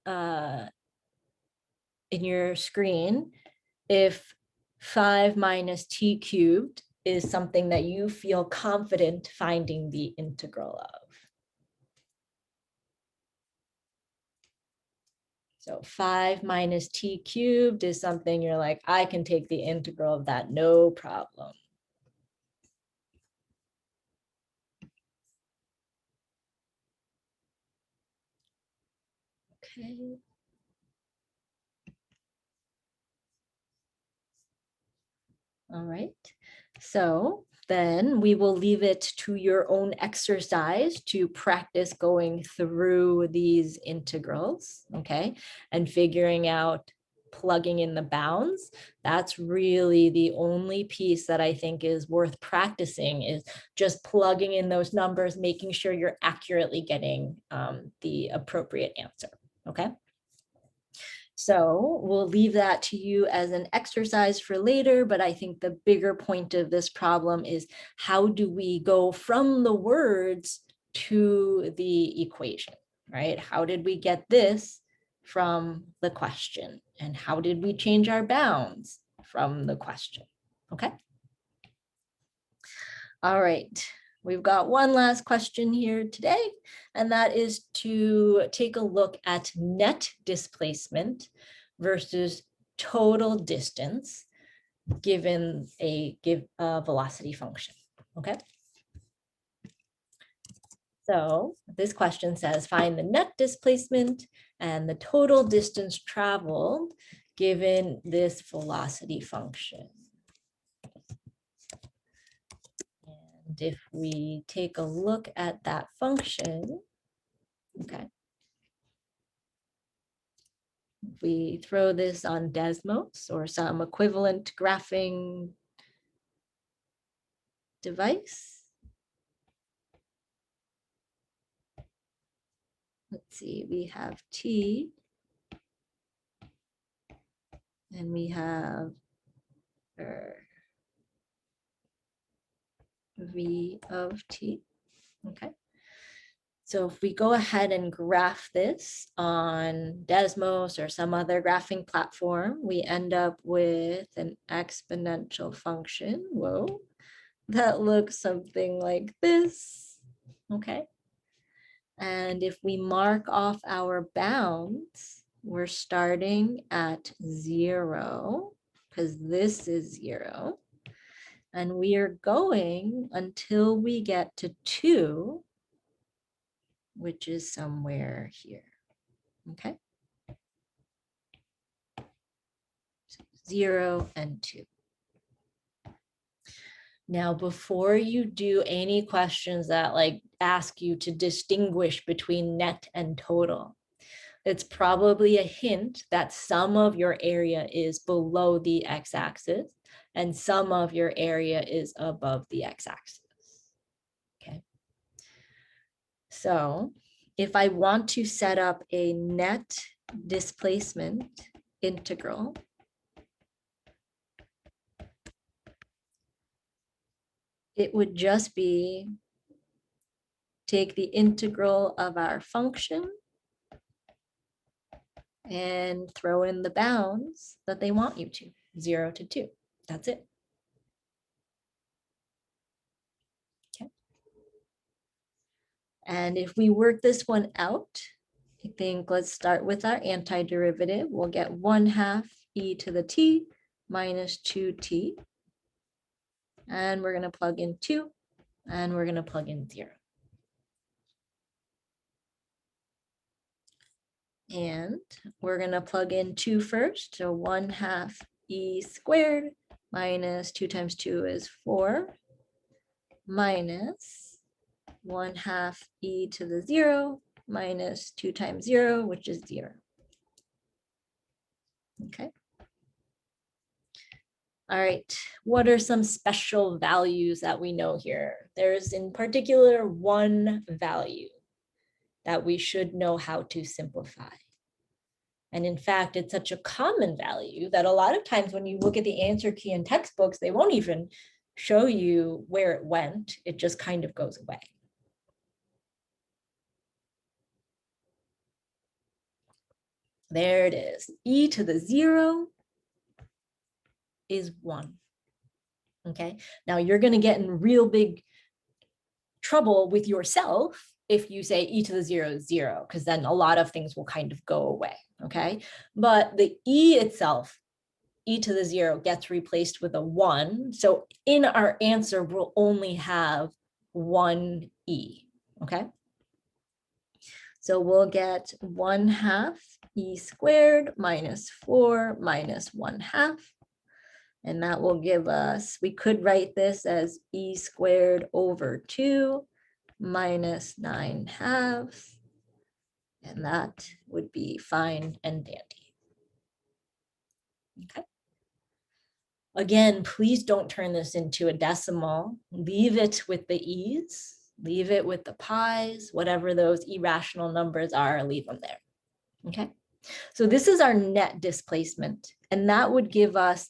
in your screen if 5 minus t cubed is something that you feel confident finding the integral of. So 5 minus t cubed is something you're like, I can take the integral of that, no problem. Okay. All right. So then we will leave it to your own exercise to practice going through these integrals, okay, and figuring out plugging in the bounds. That's really the only piece that I think is worth practicing, is just plugging in those numbers, making sure you're accurately getting the appropriate answer, okay? So we'll leave that to you as an exercise for later, but I think the bigger point of this problem is how do we go from the words to the equation, right? How did we get this from the question? And how did we change our bounds from the question? Okay. All right. We've got one last question here today, and that is to take a look at net displacement versus total distance given a velocity function, okay? So this question says, find the net displacement and the total distance traveled given this velocity function. And if we take a look at that function, okay, we throw this on Desmos or some equivalent graphing device. Let's see, we have T and we have v of t, okay? So if we go ahead and graph this on Desmos or some other graphing platform, we end up with an exponential function, whoa, that looks something like this, okay? And if we mark off our bounds, we're starting at 0, because this is 0. And we are going until we get to 2, which is somewhere here, okay? 0 and 2. Now, before you do any questions that like ask you to distinguish between net and total, it's probably a hint that some of your area is below the x-axis and some of your area is above the x-axis, okay? So if I want to set up a net displacement integral, it would just be take the integral of our function and throw in the bounds that they want you to, 0 to 2. That's it. Okay. And if we work this one out, I think let's start with our antiderivative. We'll get 1/2 e to the t minus 2t. And we're going to plug in 2, and we're going to plug in 0. And we're going to plug in 2 first. So 1/2 e squared minus 2 times 2 is 4 minus 1/2 e to the 0 minus 2 times 0, which is 0. Okay. All right, what are some special values that we know here? There's in particular one value that we should know how to simplify. And in fact, it's such a common value that a lot of times when you look at the answer key in textbooks, they won't even show you where it went. It just kind of goes away. There it is. E to the 0 is 1. Okay, now you're going to get in real big trouble with yourself if you say e to the 0 is 0, because then a lot of things will kind of go away. Okay, but the e itself, e to the 0, gets replaced with a 1. So in our answer, we'll only have 1 e. Okay, so we'll get 1/2 e squared minus 4 minus 1/2. And that will give us, we could write this as e squared over 2 minus 9/2. And that would be fine and dandy. Okay. Again, please don't turn this into a decimal. Leave it with the e's, leave it with the pi's, whatever those irrational numbers are, leave them there. Okay. So this is our net displacement, and that would give us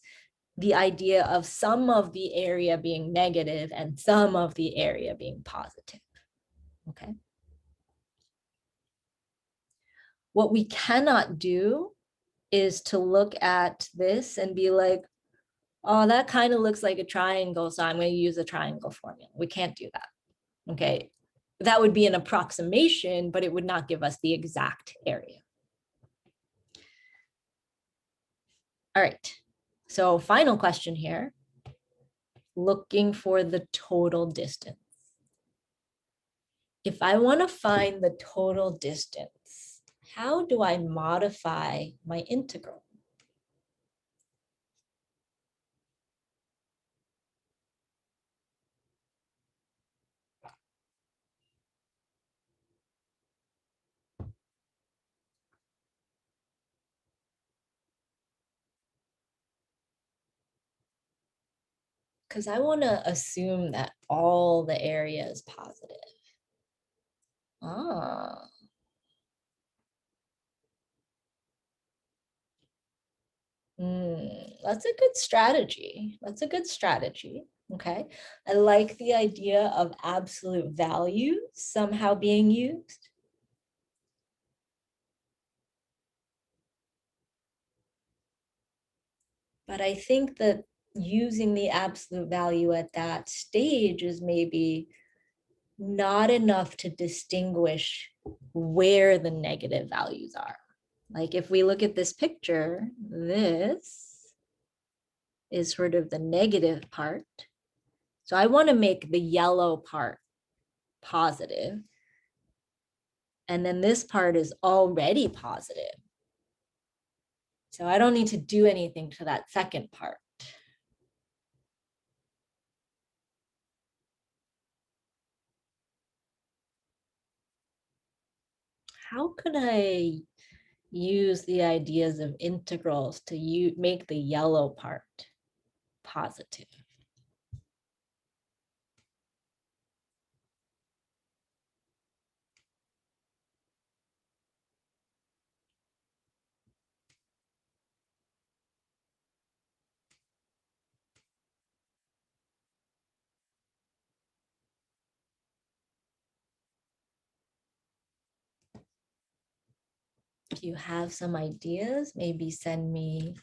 the idea of some of the area being negative and some of the area being positive. Okay. What we cannot do is to look at this and be like, oh, that kind of looks like a triangle, so I'm going to use a triangle formula. We can't do that. Okay. That would be an approximation, but it would not give us the exact area. All right. So final question here. Looking for the total distance. If I want to find the total distance, how do I modify my integral? Because I want to assume that all the area is positive. Ah. That's a good strategy. That's a good strategy. Okay, I like the idea of absolute values somehow being used. But I think that using the absolute value at that stage is maybe not enough to distinguish where the negative values are. Like if we look at this picture, this is sort of the negative part. So I want to make the yellow part positive. And then this part is already positive. So I don't need to do anything to that second part. How could I use the ideas of integrals to make the yellow part positive? If you have some ideas, maybe send me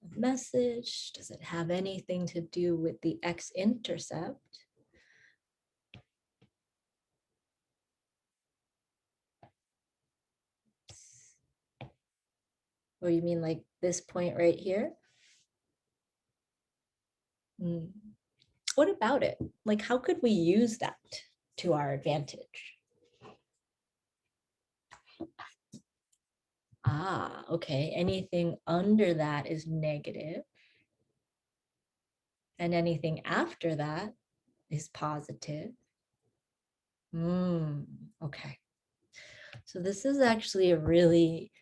a message. Does it have anything to do with the x-intercept? Or you mean like this point right here? What about it? Like, how could we use that to our advantage? Ah, okay. Anything under that is negative, and anything after that is positive. Okay. So this is actually a really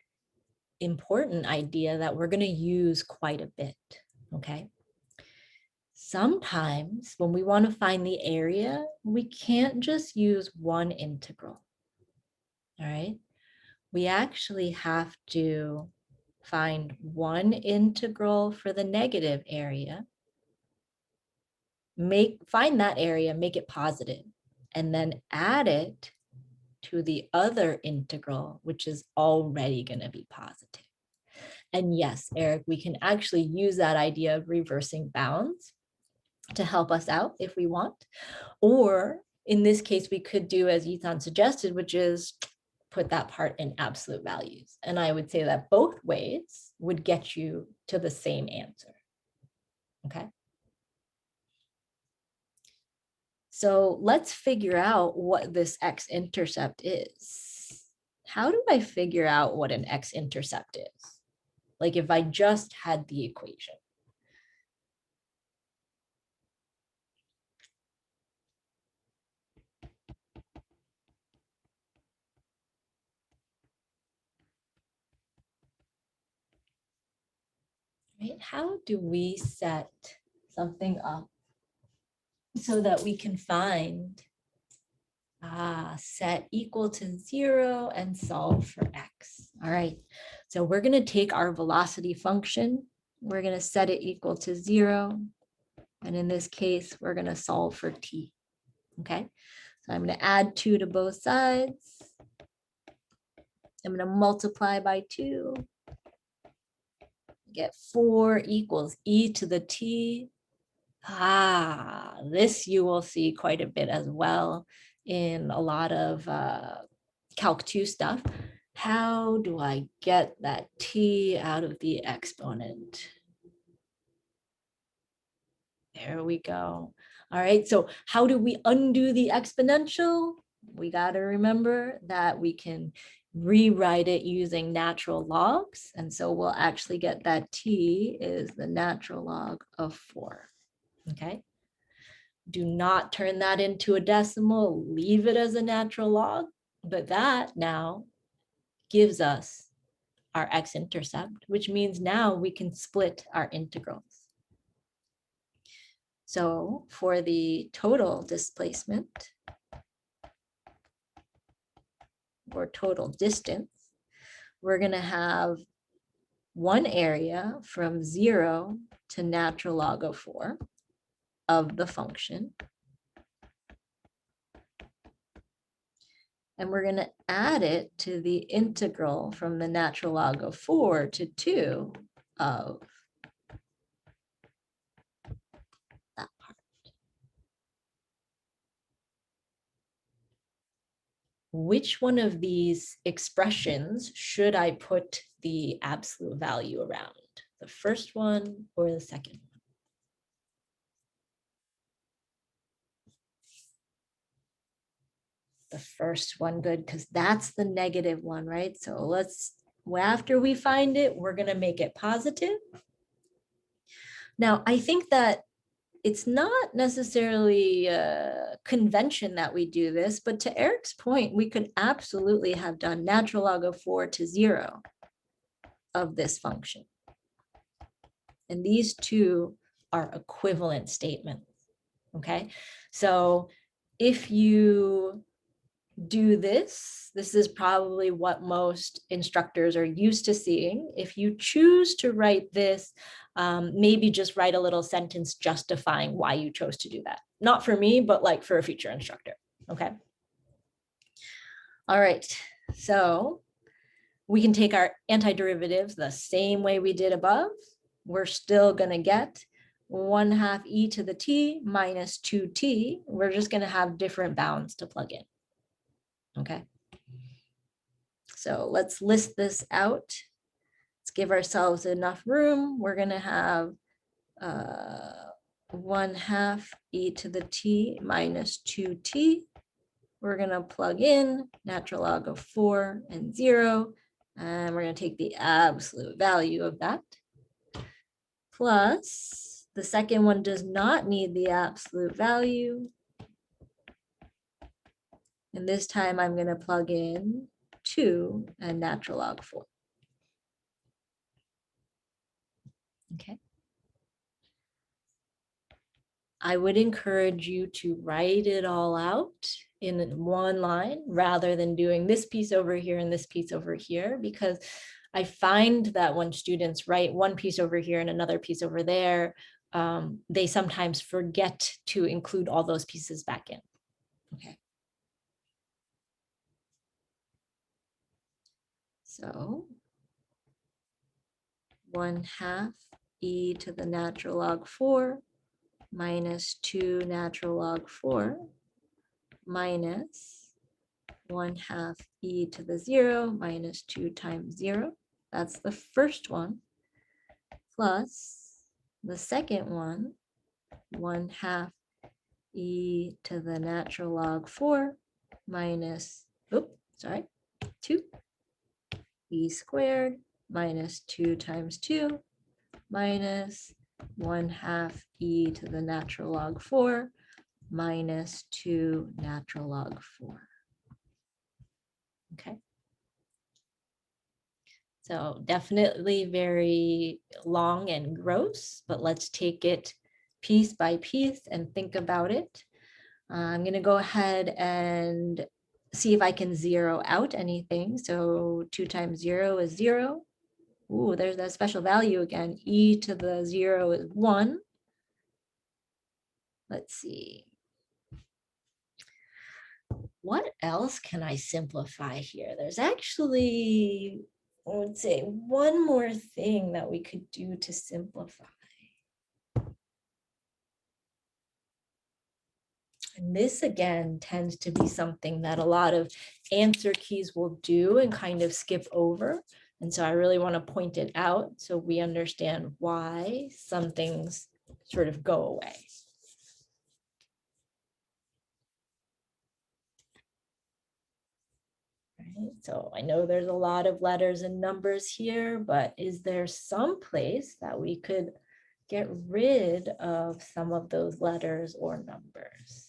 important idea that we're going to use quite a bit, okay? Sometimes when we want to find the area, we can't just use one integral, all right? We actually have to find one integral for the negative area, find that area, make it positive, and then add it to the other integral, which is already going to be positive. And yes, Eric, we can actually use that idea of reversing bounds to help us out if we want. Or in this case, we could do as Ethan suggested, which is put that part in absolute values. And I would say that both ways would get you to the same answer. Okay. So let's figure out what this x-intercept is. How do I figure out what an x-intercept is? Like if I just had the equation. Right? How do we set something up so that we can find set equal to 0 and solve for x? All right, so we're going to take our velocity function, we're going to set it equal to 0, and in this case we're going to solve for t. Okay, so I'm going to add 2 to both sides. I'm going to multiply by 2, get 4 equals e to the t. This you will see quite a bit as well in a lot of Calc 2 stuff. How do I get that t out of the exponent? There we go. All right, so how do we undo the exponential? We got to remember that we can rewrite it using natural logs. And so we'll actually get that t is the natural log of 4. Okay. Do not turn that into a decimal, leave it as a natural log, but that now gives us our x-intercept, which means now we can split our integrals. So for the total displacement or total distance, we're going to have one area from 0 to natural log of 4, of the function. And we're going to add it to the integral from the natural log of 4 to 2 of that part. Which one of these expressions should I put the absolute value around? The first one or the second one? The first one, good, because that's the negative one, right? So let's, after we find it, we're going to make it positive. Now, I think that it's not necessarily a convention that we do this, but to Eric's point, we could absolutely have done natural log of 4 to 0 of this function. And these two are equivalent statements, okay? So if you do this, this is probably what most instructors are used to seeing. If you choose to write this, maybe just write a little sentence justifying why you chose to do that. Not for me, but like for a future instructor, okay? All right, so we can take our antiderivatives the same way we did above. We're still gonna get 1/2 e to the t minus 2t. We're just gonna have different bounds to plug in. Okay, so let's list this out. Let's give ourselves enough room. We're going to have 1/2 e to the t minus 2t. We're going to plug in natural log of 4 and 0, and we're going to take the absolute value of that. Plus, the second one does not need the absolute value. And this time I'm going to plug in 2 and natural log 4. Okay. I would encourage you to write it all out in one line rather than doing this piece over here and this piece over here, because I find that when students write one piece over here and another piece over there, they sometimes forget to include all those pieces back in. Okay. So 1/2 e to the natural log 4 minus 2 natural log 4 minus 1/2 e to the 0 minus 2 times 0. That's the first one. Plus the second one, 1/2 e to the natural log 4 minus, 2 e squared minus 2 times 2 minus 1/2 e to the natural log 4 minus 2 natural log 4. Okay. So definitely very long and gross, but let's take it piece by piece and think about it. I'm going to go ahead and see if I can zero out anything. So 2 times 0 is 0. Ooh, there's that special value again. E to the 0 is 1. Let's see. What else can I simplify here? There's actually, I would say, one more thing that we could do to simplify. And this again tends to be something that a lot of answer keys will do and kind of skip over. And so I really want to point it out so we understand why some things sort of go away. Right? So I know there's a lot of letters and numbers here, but is there some place that we could get rid of some of those letters or numbers?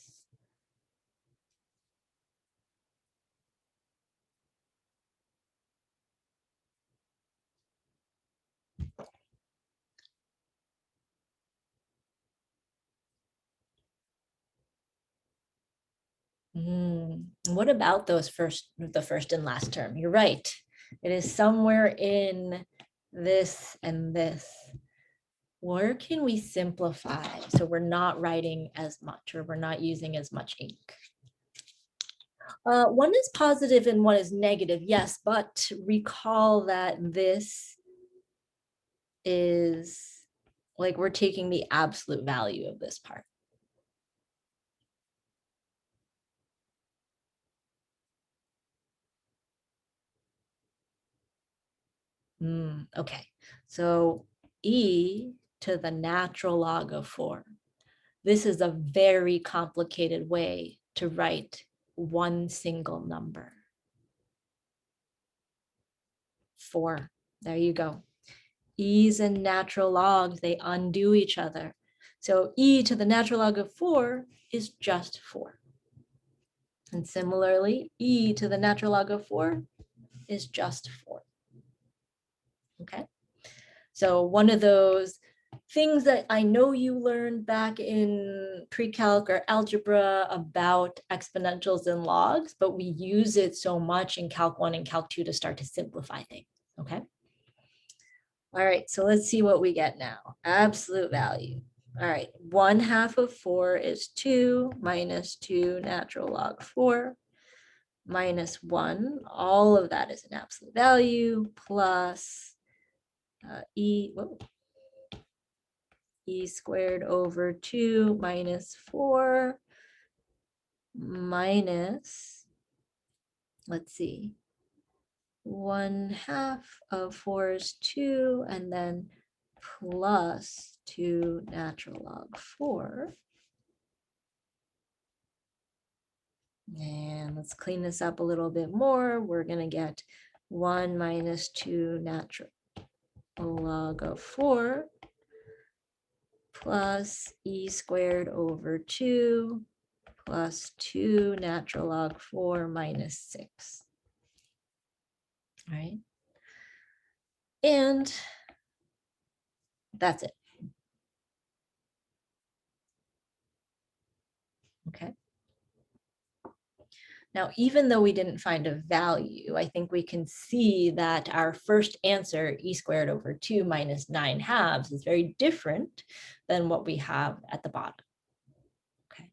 What about those the first and last term? You're right. It is somewhere in this and this. Where can we simplify so we're not writing as much or we're not using as much ink? One is positive and one is negative, yes, but recall that this is like we're taking the absolute value of this part. Okay, so e to the natural log of 4. This is a very complicated way to write one single number. 4, there you go. E's and natural logs, they undo each other. So e to the natural log of 4 is just 4. And similarly, e to the natural log of 4 is just 4. Okay, so one of those things that I know you learned back in pre-calc or algebra about exponentials and logs, but we use it so much in Calc 1 and Calc 2 to start to simplify things, okay? All right, so let's see what we get now. Absolute value. All right, 1/2 of 4 is 2 minus 2 natural log 4 minus 1. All of that is an absolute value plus e squared over 2 minus 4 minus, let's see, 1/2 of 4 is 2, and then plus 2 natural log 4. And let's clean this up a little bit more. We're going to get 1 minus 2 natural log of 4 plus e squared over 2 plus 2 natural log 4 minus 6. All right. And that's it. Okay. Now, even though we didn't find a value, I think we can see that our first answer, e squared over 2 minus 9/2, is very different than what we have at the bottom. Okay.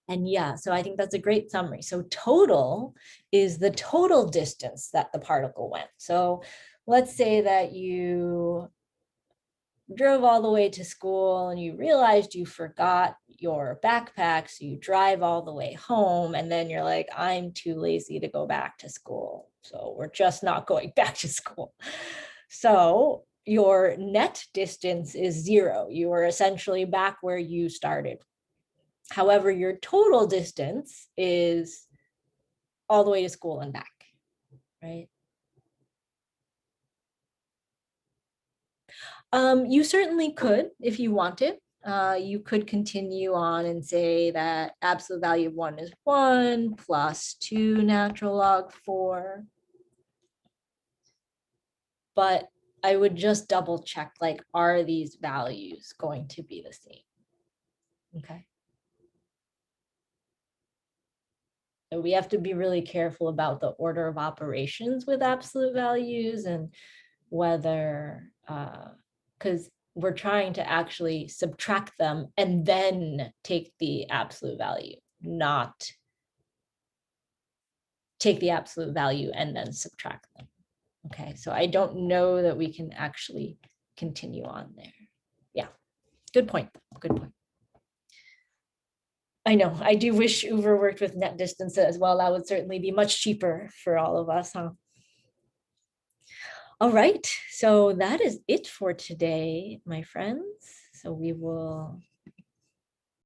And yeah, so I think that's a great summary. So total is the total distance that the particle went. So let's say that you drove all the way to school and you realized you forgot your backpack, so you drive all the way home, and then you're like, I'm too lazy to go back to school, so we're just not going back to school. So your net distance is 0. You are essentially back where you started. However, your total distance is all the way to school and back, right? You certainly could if you wanted. You could continue on and say that absolute value of 1 is 1 plus 2 natural log 4. But I would just double check, like, are these values going to be the same? Okay. So we have to be really careful about the order of operations with absolute values and whether, because we're trying to actually subtract them and then take the absolute value, not take the absolute value and then subtract them. Okay, so I don't know that we can actually continue on there. Yeah, good point, good point. I know, I do wish Uber worked with net distance as well. That would certainly be much cheaper for all of us, huh? All right, so that is it for today, my friends. So we will